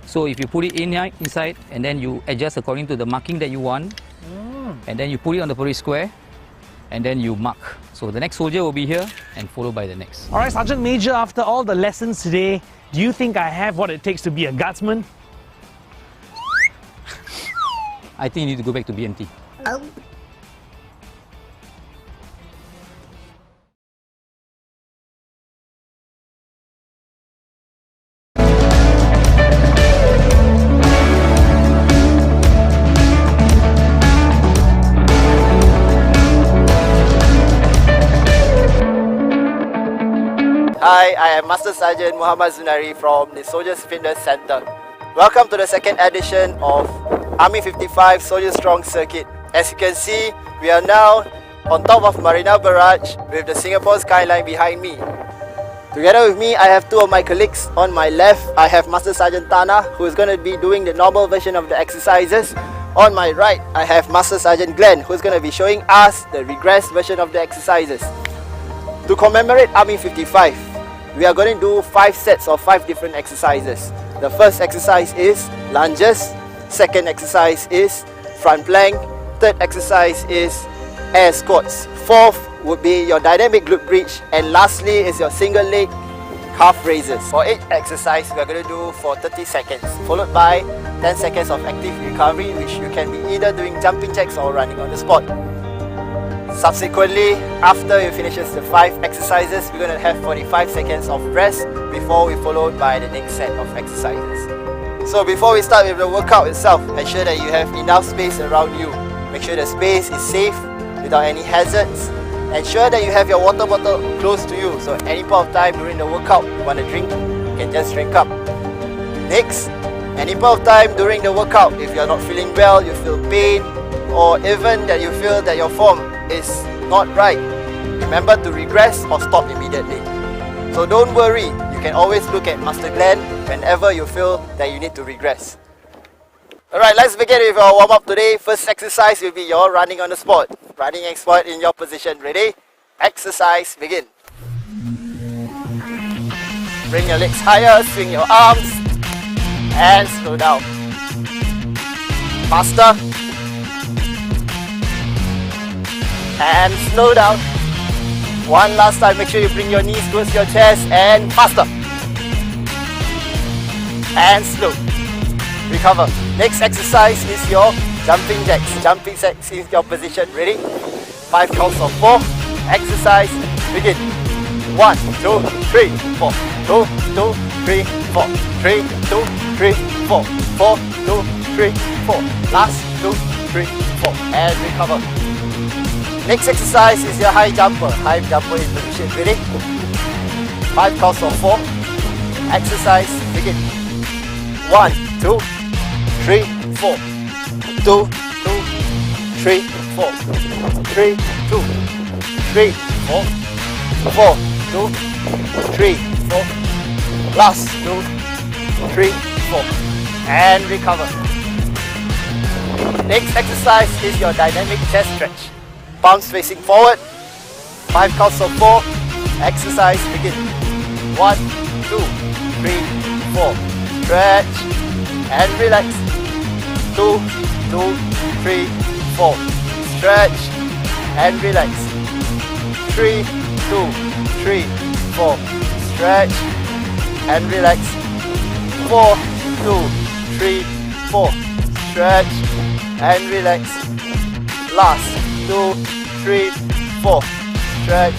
So if you put it inside and then you adjust according to the marking that you want, and then you put it on the parade square, and then you mark. So the next soldier will be here and followed by the next. All right, Sergeant Major, after all the lessons today, do you think I have what it takes to be a guardsman? I think you need to go back to BMT. Hi, I am Master Sergeant Muhammad Zunari from the Soldiers Fitness Center. Welcome to the second edition of Army55 Soldier Strong Circuit. As you can see, we are now on top of Marina Barrage with the Singapore skyline behind me. Together with me, I have 2 of my colleagues. On my left, I have Master Sergeant Tana, who is going to be doing the normal version of the exercises. On my right, I have Master Sergeant Glenn, who is going to be showing us the regressed version of the exercises. To commemorate Army55, we are going to do 5 sets of 5 different exercises. The first exercise is lunges, second exercise is front plank, third exercise is air squats, fourth would be your dynamic glute bridge, and lastly is your single leg calf raises. For each exercise, we are going to do for 30 seconds, followed by 10 seconds of active recovery, which you can be either doing jumping jacks or running on the spot. Subsequently, after you finishes the 5 exercises, we're going to have 45 seconds of rest before we followed by the next set of exercises. So before we start with the workout itself, ensure that you have enough space around you. Make sure the space is safe without any hazards. Ensure that you have your water bottle close to you, so at any point of time during the workout you want to drink, you can just drink up. Next, any point of time during the workout, if you are not feeling well, you feel pain, or even that you feel that your form is not right, remember to regress or stop immediately. So don't worry, you can always look at Master Glenn whenever you feel that you need to regress. Alright, let's begin with our warm-up today. First exercise will be your running on the spot. Running and spot in your position. Ready? Exercise, begin. Bring your legs higher, swing your arms, and slow down. Faster. and slow down. One last time, make sure you bring your knees towards your chest and faster. And slow. Recover. Next exercise is your jumping jacks. Jumping jacks is your position. Ready? 5 counts of 4. Exercise. Begin. 1, 2, 3, 4. 2, 2, 3, 4. 3, 2, 3, 4. 4, 2, 3, 4. Last 2, 3, 4. And recover. Next exercise is your high jumper. High jumper in position. Ready? 5 counts of 4. Exercise. Begin. 1, 2, 3, 4. 2, 2, 3, 4. 3, 2, 3, 4. 4, 2, 3, 4. Last 2, 3, 4. And recover. Next exercise is your dynamic chest stretch. Palms facing forward. 5 counts of 4. Exercise begin. 1, 2, 3, 4. Stretch and relax. 2, 2, 3, 4. Stretch and relax. 3, 2, 3, 4. Stretch and relax. 4, 2, 3, 4. Stretch and relax. Last 2, 3, 4. Stretch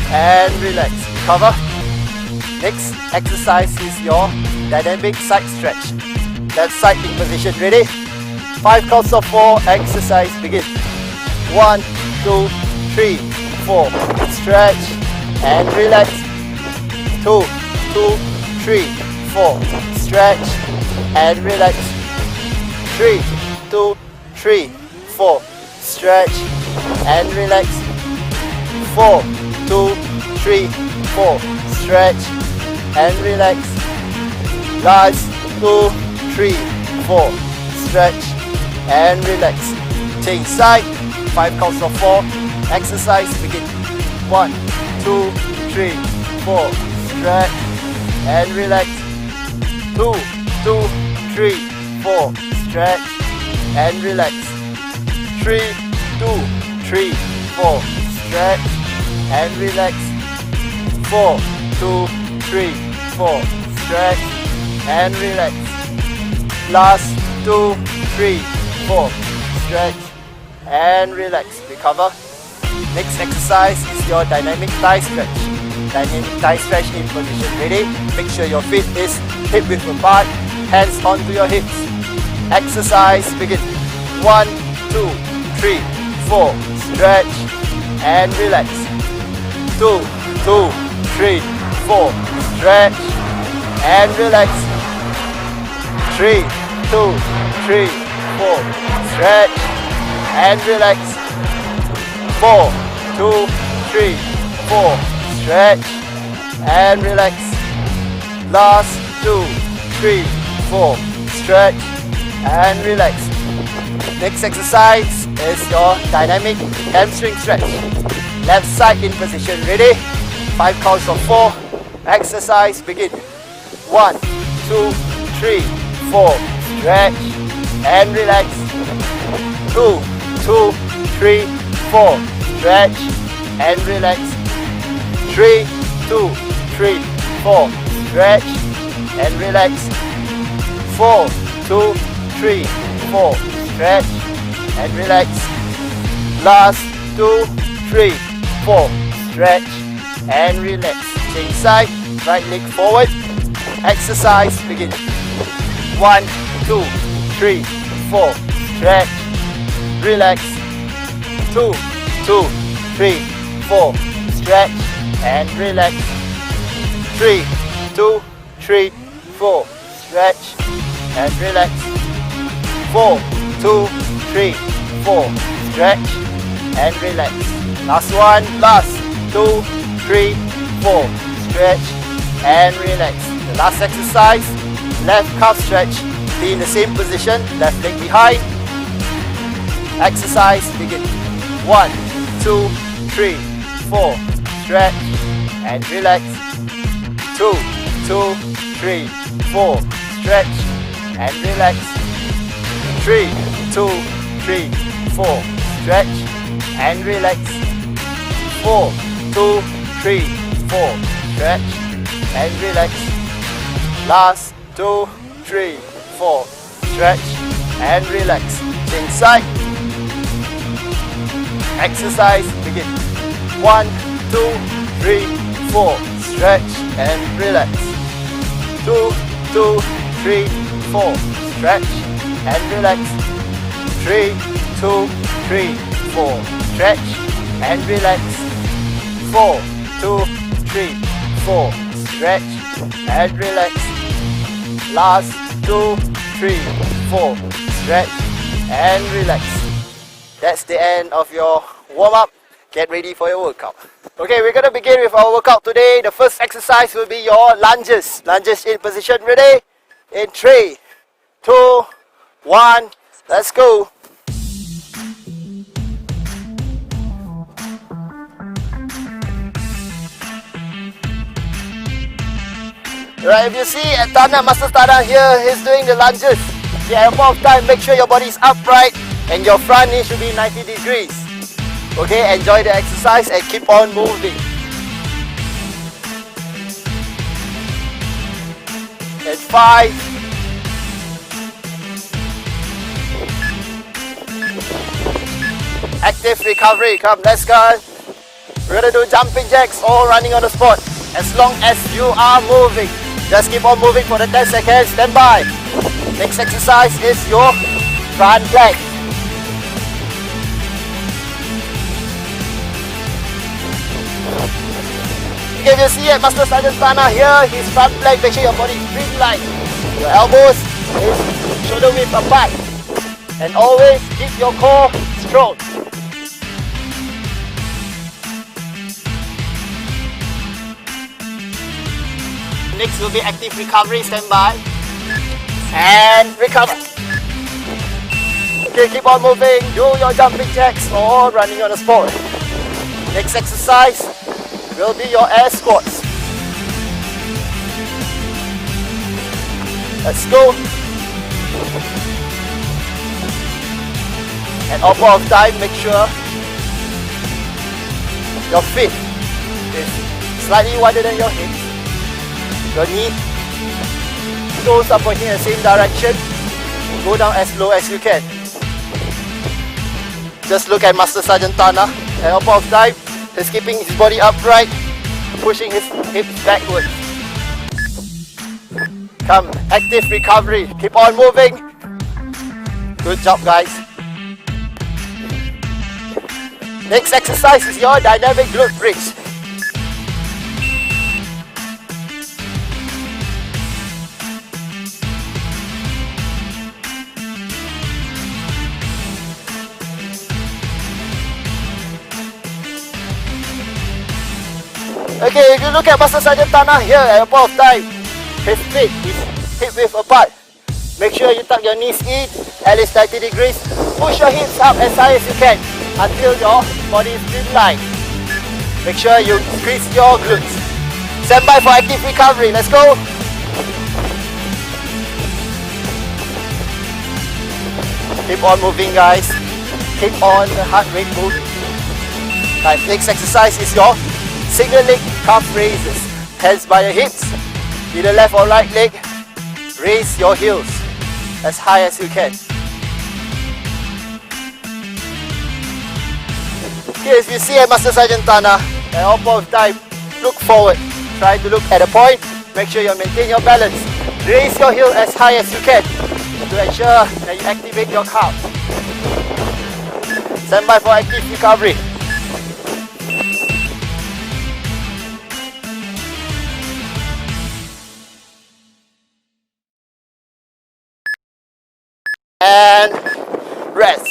and relax. Recover. Next exercise is your dynamic side stretch. Left side in position. Ready? 5 counts of 4. Exercise begin. 1, 2, 3, 4. Stretch and relax. 2, 2, 3, 4. Stretch and relax. 3, 2, 3, 4. Stretch and relax. 4, 2, 3, 4. Stretch and relax. Last 2, 3, 4. Stretch and relax. Change side. 5 counts of 4. Exercise begin. 1, 2, 3, 4. Stretch and relax. 2, 2, 3, 4. Stretch and relax. 3, 2, 3, 4. Stretch and relax. 4, 2, 3, 4. Stretch and relax. Last 2, 3, 4. Stretch and relax. Recover. Next exercise is your dynamic thigh stretch. Dynamic thigh stretch in position. Ready? Make sure your feet is hip width apart. Hands onto your hips. Exercise begin. 1, 2, 3, 4. Stretch and relax. 2, 2, 3, 4. Stretch and relax. 3, 2, 3, 4. Stretch and relax. 4, 2, 3, 4. Stretch and relax. Last 2, 3, 4. Stretch and relax. Next exercise is your dynamic hamstring stretch. Left side in position. Ready? 5 counts of 4. Exercise begin. 1, 2, 3, 4. Stretch and relax. 2, 2, 3, 4. Stretch and relax. 3, 2, 3, 4. Stretch and relax. 4, 2, 3, 4. Stretch and relax. Last 2, 3, 4. Stretch and relax. Change side. Right leg forward. Exercise begin. 1, 2, 3, 4. Stretch. Relax. 2, 2, 3, 4. Stretch and relax. 3, 2, 3, 4. Stretch and relax. 4, 2, 3, 4. Stretch and relax. Last one. Last 2, 3, 4. Stretch and relax. The last exercise. Left calf stretch. Be in the same position. Left leg behind. Exercise begin. 1, 2, 3, 4. Stretch and relax. 2, 2, 3, 4. Stretch and relax. 3, 2, 3, 4. Stretch and relax. 4, 2, 3, 4. Stretch and relax. Last 2, 3, 4. Stretch and relax. Change side. Exercise begin. 1, 2, 3, 4. Stretch and relax. 2, 2, 3, 4. Stretch and relax. 3, 2, 3, 4. Stretch and relax. 4, 2, 3, 4. Stretch and relax. Last 2, 3, 4. Stretch and relax. That's the end of your warm-up. Get ready for your workout. Okay, we're going to begin with our workout today. The first exercise will be your lunges. Lunges in position. Ready? In 3, 2, 1. Let's go. Right, if you see Master Tana here, he's doing the lunges. Yeah, at one time, make sure your body is upright and your front knee should be 90 degrees. Okay, enjoy the exercise and keep on moving. And 5. Active recovery. Come, let's go. We're gonna do jumping jacks or running on the spot. As long as you are moving, just keep on moving for the 10 seconds. Stand by. Next exercise is your front plank. If you see at Master Sergeant Tana here, his front plank, make sure your body is streamlined. Your elbows is shoulder width apart. And always keep your core strong. Next will be active recovery. Stand by. And recover. Okay, keep on moving. Do your jumping jacks or running on the spot. Next exercise will be your air squats. Let's go. And all of time, make sure your feet is slightly wider than your hips. Your knee toes are pointing in the same direction. Go down as low as you can. Just look at Master Sergeant Tana. At all of time, he's keeping his body upright, pushing his hips backward. Come, active recovery. Keep on moving. Good job, guys. Next exercise is your dynamic glute bridge. Okay, if you look at Master Sergeant Tana here at a point of time, his feet is hip width apart. Make sure you tuck your knees in at least 90 degrees. Push your hips up as high as you can until your body is streamlined. Make sure you squeeze your glutes. Stand by for active recovery. Let's go. Keep on moving, guys. Keep on the heart rate moving. Right, next exercise is your single leg calf raises. Hands by your hips. Either left or right leg. Raise your heels as high as you can. Okay, as you see at Master Sergeant Tana, at all point of time, look forward. Try to look at a point. Make sure you maintain your balance. Raise your heel as high as you can to ensure that you activate your calf. Stand by for active recovery. And rest.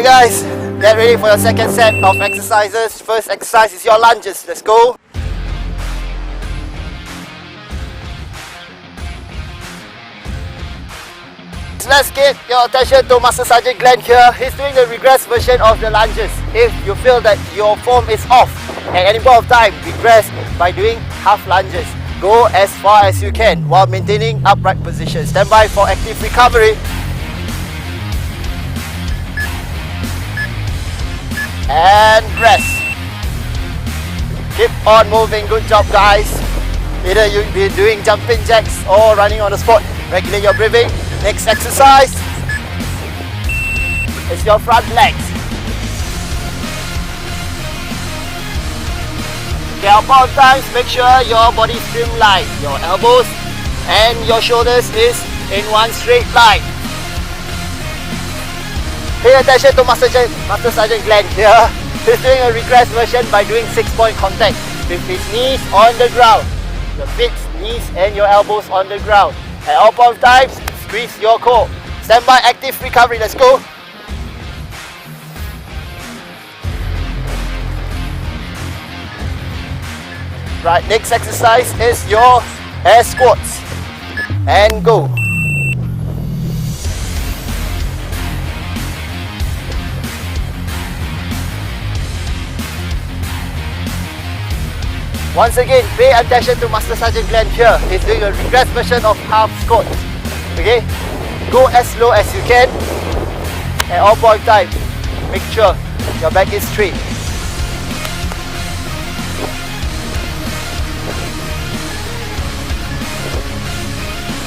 guys, get ready for your second set of exercises. First exercise is your lunges. Let's go. Let's get your attention to Master Sergeant Glenn here. He's doing the regress version of the lunges. If you feel that your form is off at any point of time, regress by doing half lunges. Go as far as you can while maintaining upright position. Stand by for active recovery. And rest. Keep on moving. Good job, guys. Either you'll be doing jumping jacks or running on the spot. Regulate your breathing. Next exercise is your front legs. Okay, upon times, make sure your body is streamlined. Your elbows and your shoulders is in one straight line. Pay attention to Master Sergeant Glenn here. He's doing a regress version by doing 6-point contact with his knees on the ground. Your feet, knees and your elbows on the ground. At all point of times, squeeze your core. Stand by, active recovery. Let's go. Right, next exercise is your air squats. And go. Once again, pay attention to Master Sergeant Glenn here. He's doing a regress version of half squats. Okay? Go as low as you can. At all point of time, make sure your back is straight.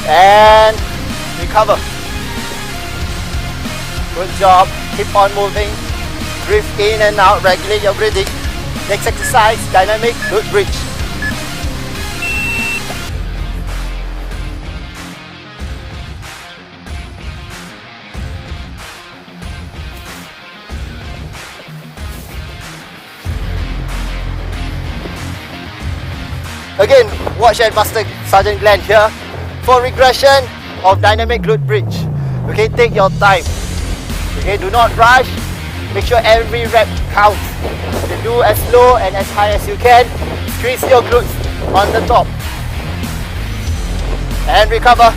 And recover. Good job. Keep on moving. Breathe in and out. Regulate your breathing. Next exercise, dynamic glute bridge. Again, watch at Master Sergeant Glenn here for regression of dynamic glute bridge. Okay, take your time. Okay, do not rush. Make sure every rep counts. You do as low and as high as you can. Squeeze your glutes on the top. And recover.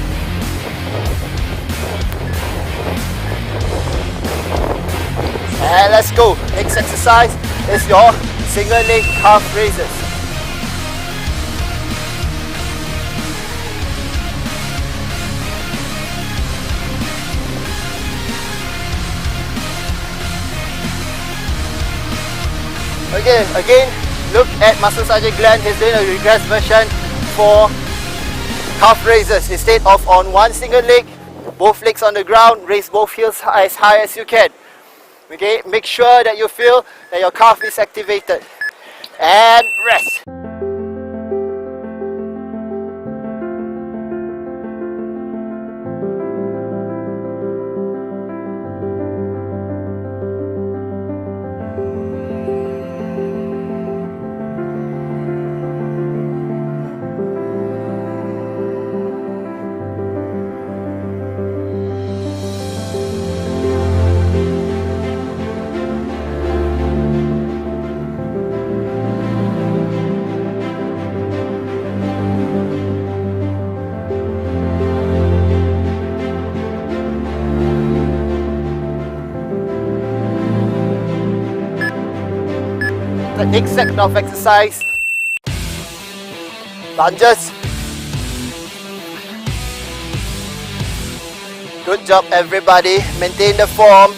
And let's go. Next exercise is your single leg calf raises. Again, look at Master Sergeant Glenn. He's doing a regress version for calf raises. Instead of on one single leg, both legs on the ground, raise both heels as high as you can. Okay, make sure that you feel that your calf is activated. And rest. The next set of exercise, lunges. Good job, everybody. Maintain the form.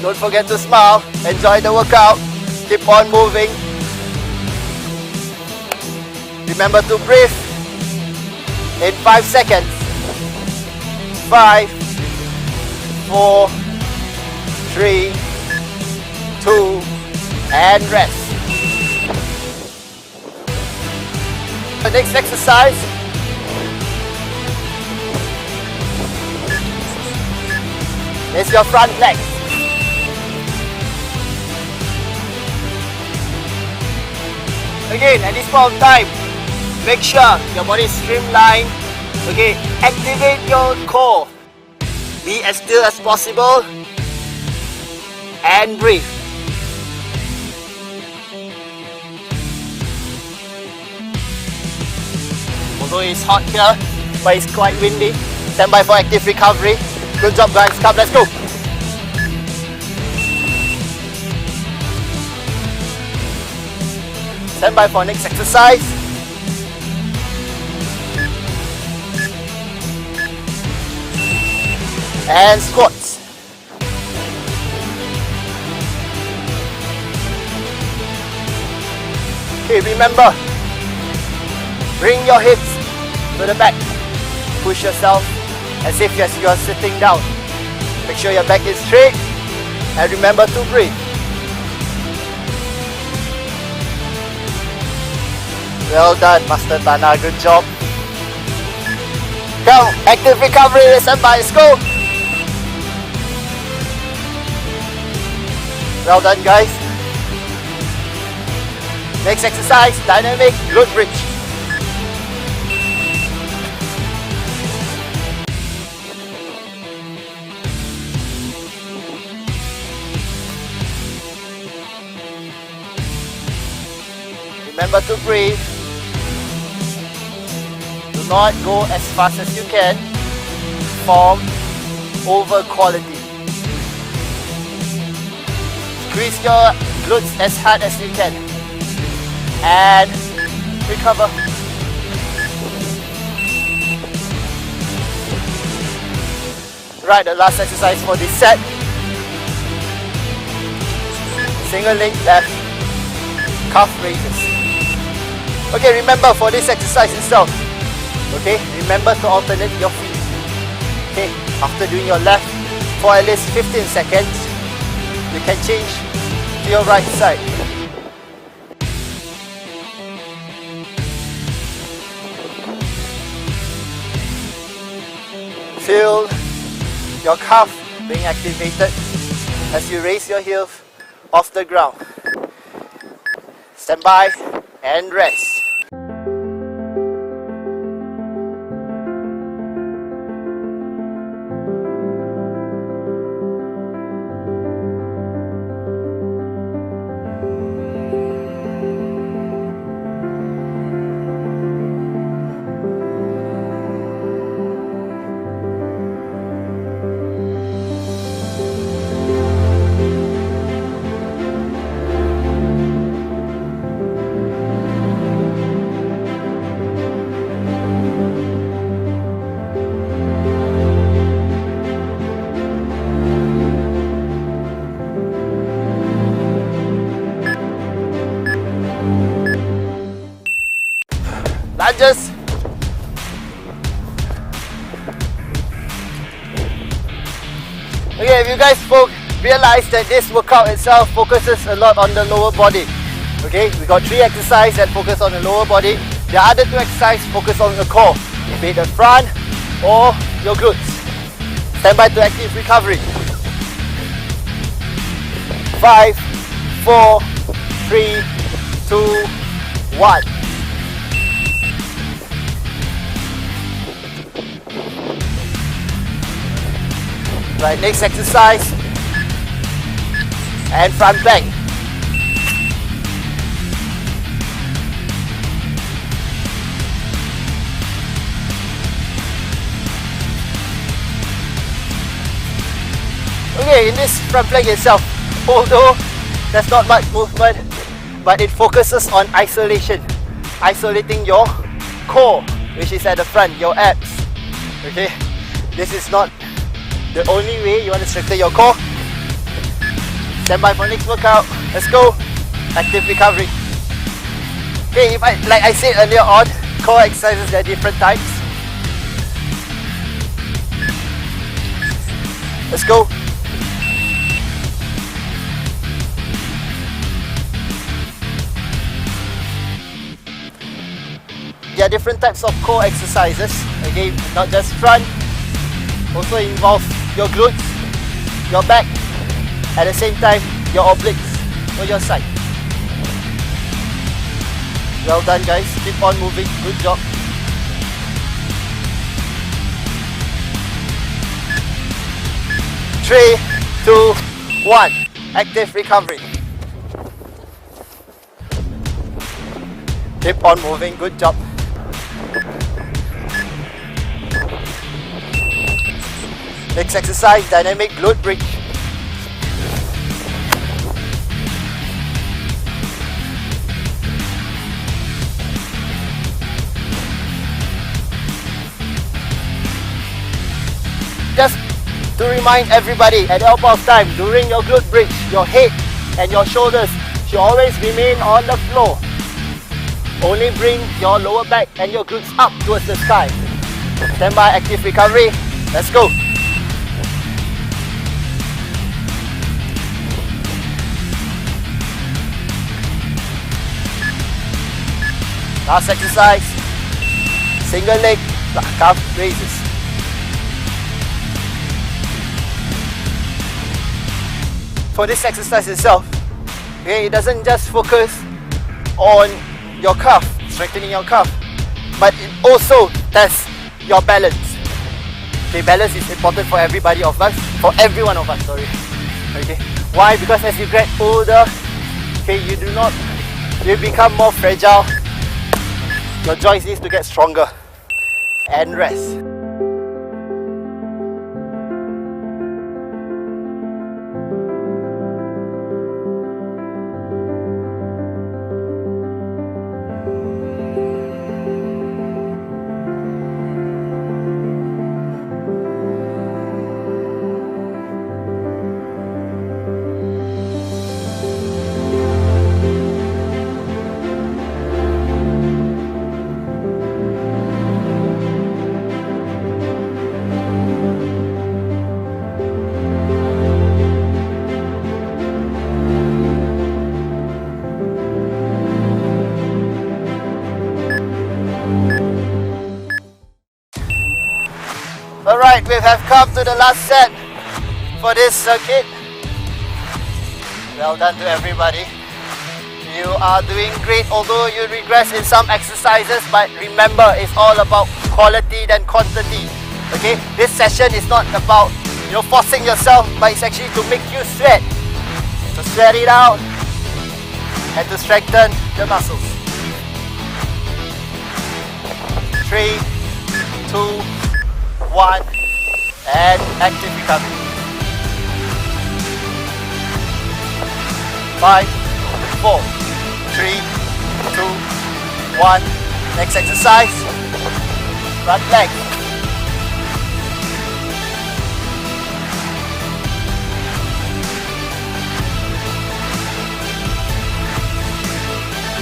Don't forget to smile. Enjoy the workout. Keep on moving. Remember to breathe in 5 seconds. 5, 4, 3, 2, and rest. The next exercise is your front legs. Again, at this point of time, make sure your body is streamlined. Okay, activate your core. Be as still as possible and breathe. Although it's hot here, but it's quite windy. Stand by for active recovery. Good job guys, come, let's go. Stand by for next exercise. And squats. Okay, remember, bring your hips to the back. Push yourself as if you are sitting down. Make sure your back is straight and remember to breathe. Well done, Master Tana, good job. Come, active recovery, stand by, let's go. Well done guys. Next exercise, dynamic glute bridge. Remember to breathe. Do not go as fast as you can. Form over quality. Squeeze your glutes as hard as you can. And recover. Right, the last exercise for this set. Single leg left, calf raises. Okay, remember for this exercise itself, okay, remember to alternate your feet. Okay, after doing your left for at least 15 seconds, you can change to your right side. Feel your calf being activated as you raise your heels off the ground. Stand by and rest. Lunges. Okay, if you guys realize that this workout itself focuses a lot on the lower body. Okay, we got 3 exercises that focus on the lower body. The other 2 exercises focus on the core, be it the front or your glutes. Stand by to active recovery. 5, 4, 3, 2, 1. Right, next exercise, and front plank. Okay, in this front plank itself, although there's not much movement, but it focuses on isolation, isolating your core, which is at the front, your abs. Okay, this is not the only way you want to strengthen your core. Stand by for next workout. Let's go. Active recovery. Okay, like I said earlier on, core exercises, there are different types. Let's go. There are different types of core exercises. Okay, not just front, also involve your glutes, your back, at the same time your obliques or your side. Well done guys, keep on moving, good job. 3, 2, 1. Active recovery. Keep on moving, good job. Next exercise, dynamic glute bridge. Just to remind everybody, at the point of time, during your glute bridge, your head and your shoulders should always remain on the floor. Only bring your lower back and your glutes up towards the sky. Stand by, active recovery. Let's go. Last exercise, single leg calf raises. For this exercise itself, okay, it doesn't just focus on your calf, strengthening your calf, but it also tests your balance. Okay, balance is important for every one of us, sorry. Okay, why? Because as you get older, okay, you become more fragile. Your joints need to get stronger. And rest. Alright, we have come to the last set for this circuit. Well done to everybody. You are doing great, although you regress in some exercises, but remember, it's all about quality than quantity. Okay, this session is not about forcing yourself, but it's actually to make you sweat. To sweat it out and to strengthen the muscles. 3, 2, 1, and active recovery. 5, 4, 3, 2, 1. Next exercise, front leg.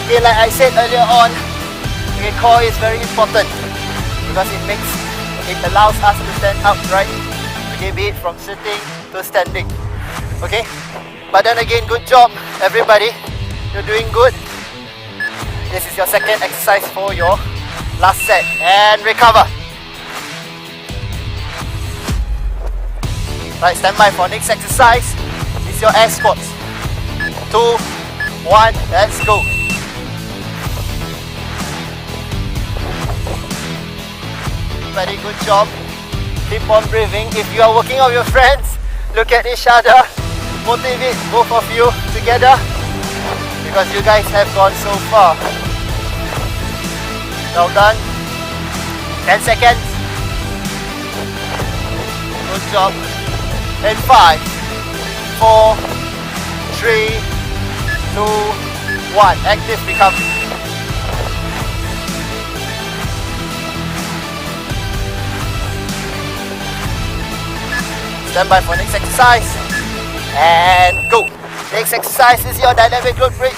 Okay, like I said earlier on, core is very important because it allows us to stand upright, okay, be it from sitting to standing, okay? But then again, good job everybody, you're doing good. This is your second exercise for your last set, and recover. Right, stand by for next exercise. It's your air squats. 2, 1, let's go. Very good job. Keep on breathing. If you are working with your friends, look at each other. Motivate both of you together because you guys have gone so far. Well done. 10 seconds. Good job. And 5, 4, 3, 2, 1. Active recovery. Stand by for next exercise and go. Next exercise is your dynamic glute bridge.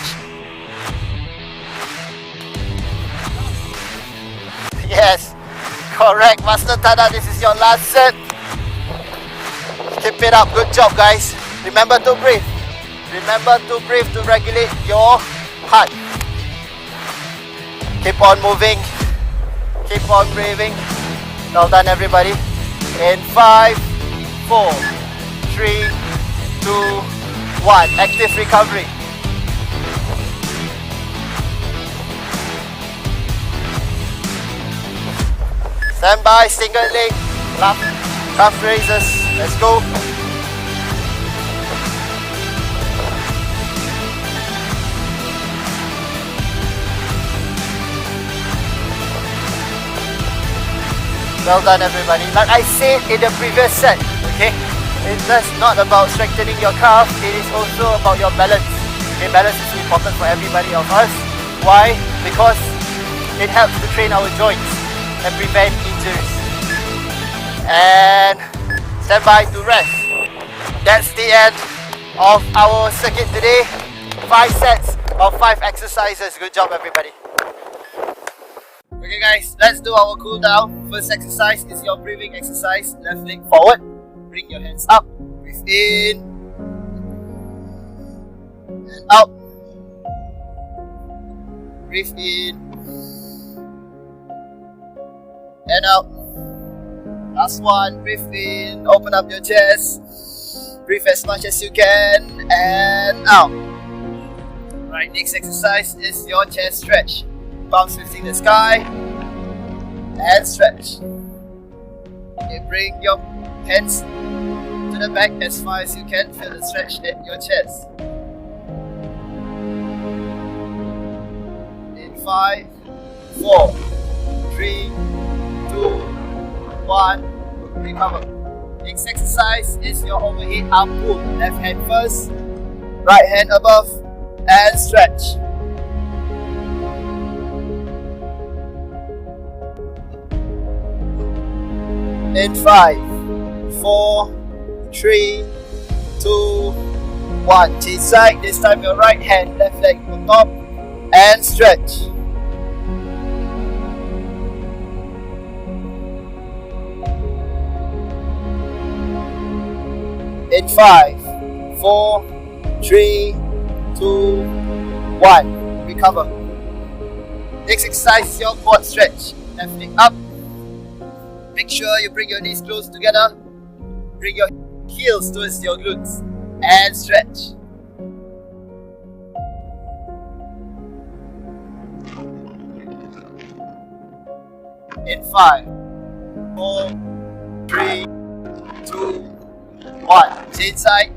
Yes, correct, Master Tada. This is your last set. Keep it up. Good job, guys. Remember to breathe. Remember to breathe to regulate your heart. Keep on moving. Keep on breathing. Well done, everybody. In 5, 4, 3, 2, 1. Active recovery. Stand by, single leg, calf raises. Let's go. Well done, everybody. Like I said in the previous set, okay, it's just not about strengthening your calf, it is also about your balance. Okay, balance is important for everybody of us. Why? Because it helps to train our joints and prevent injuries. And stand by to rest. That's the end of our circuit today. 5 sets of 5 exercises. Good job, everybody. Okay guys, let's do our cool down. First exercise is your breathing exercise. Left leg forward. Bring your hands up. Breathe in. And out. Breathe in. And out. Last one. Breathe in. Open up your chest. Breathe as much as you can. And out. Right, next exercise is your chest stretch. Palms facing the sky and stretch. Okay, bring your hands to the back as far as you can. Feel the stretch at your chest. In 5, 4, 3, 2, 1. Recover. Next exercise is your overhead arm pull. Left hand first, right hand above, and stretch. In 5, 4, 3, 2, 1. Change side. This time your right hand, left leg on top, and stretch. In 5, 4, 3, 2, 1. Recover. Next exercise is your quad stretch. Left leg up. Make sure you bring your knees close together. Bring your heels towards your glutes and stretch. In 5, 4, 3, 2, 1. Change side.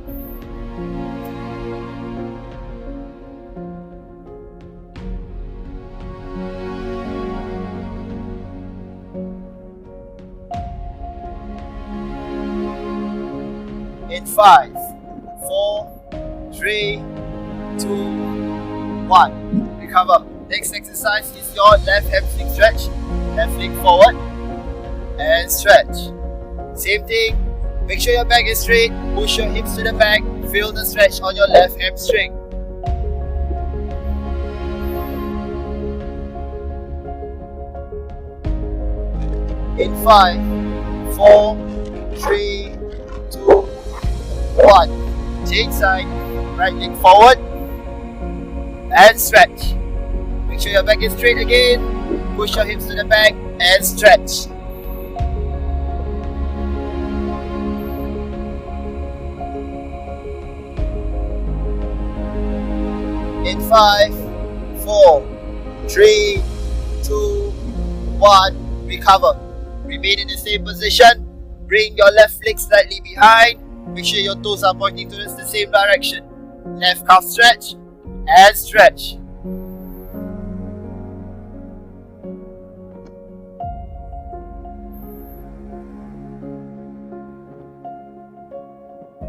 In 5, 4, 3, 2, 1. Recover. Next exercise is your left hamstring stretch. Left leg forward and stretch. Same thing. Make sure your back is straight. Push your hips to the back. Feel the stretch on your left hamstring. In 5, 4, 3, 2, 1. Change side. Right leg forward and stretch. Make sure your back is straight again. Push your hips to the back and stretch. In 5, 4, 3, 2, 1. Recover. Remain in the same position. Bring your left leg slightly behind. Make sure your toes are pointing towards the same direction. Left calf stretch and stretch.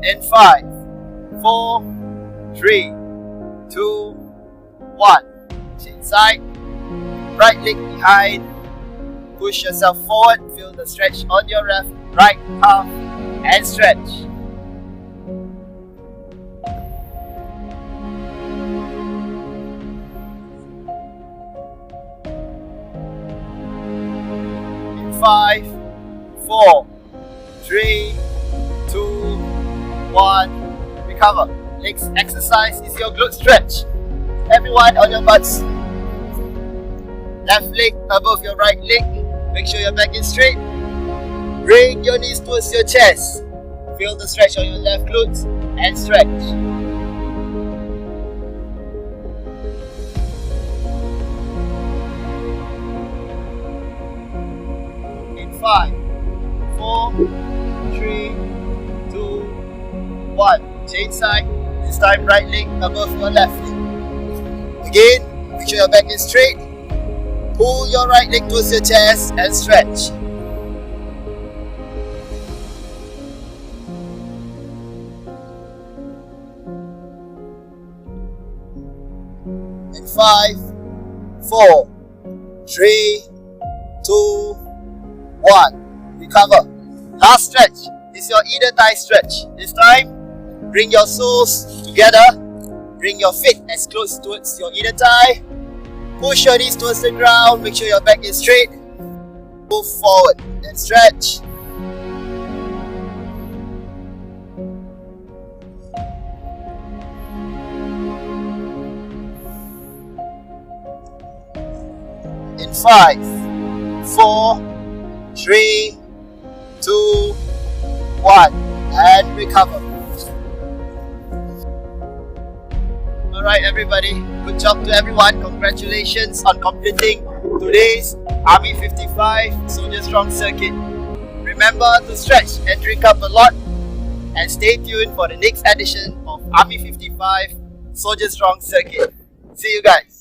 In 5, 4, 3, 2, 1. Change side. Right leg behind. Push yourself forward. Feel the stretch on your right calf and stretch. In 5, 4, 3, 2, 1. Recover. Next exercise is your glute stretch. Everyone on your butts. Left leg above your right leg. Make sure your back is straight. Bring your knees towards your chest. Feel the stretch on your left glutes and stretch. In 5, 4, 3, 2, 1. Change side. This time right leg above your left leg. Again, make sure your back is straight. Pull your right leg towards your chest and stretch. 5, 4, 3, 2, 1. Recover. Last stretch is your inner thigh stretch. This time, bring your soles together. Bring your feet as close towards your inner thigh. Push your knees towards the ground. Make sure your back is straight. Move forward and stretch. In 5, 4, 3, 2, 1, and recover. Alright everybody, good job to everyone. Congratulations on completing today's Army55 Soldier Strong Circuit. Remember to stretch and drink up a lot, and stay tuned for the next edition of Army55 Soldier Strong Circuit. See you guys.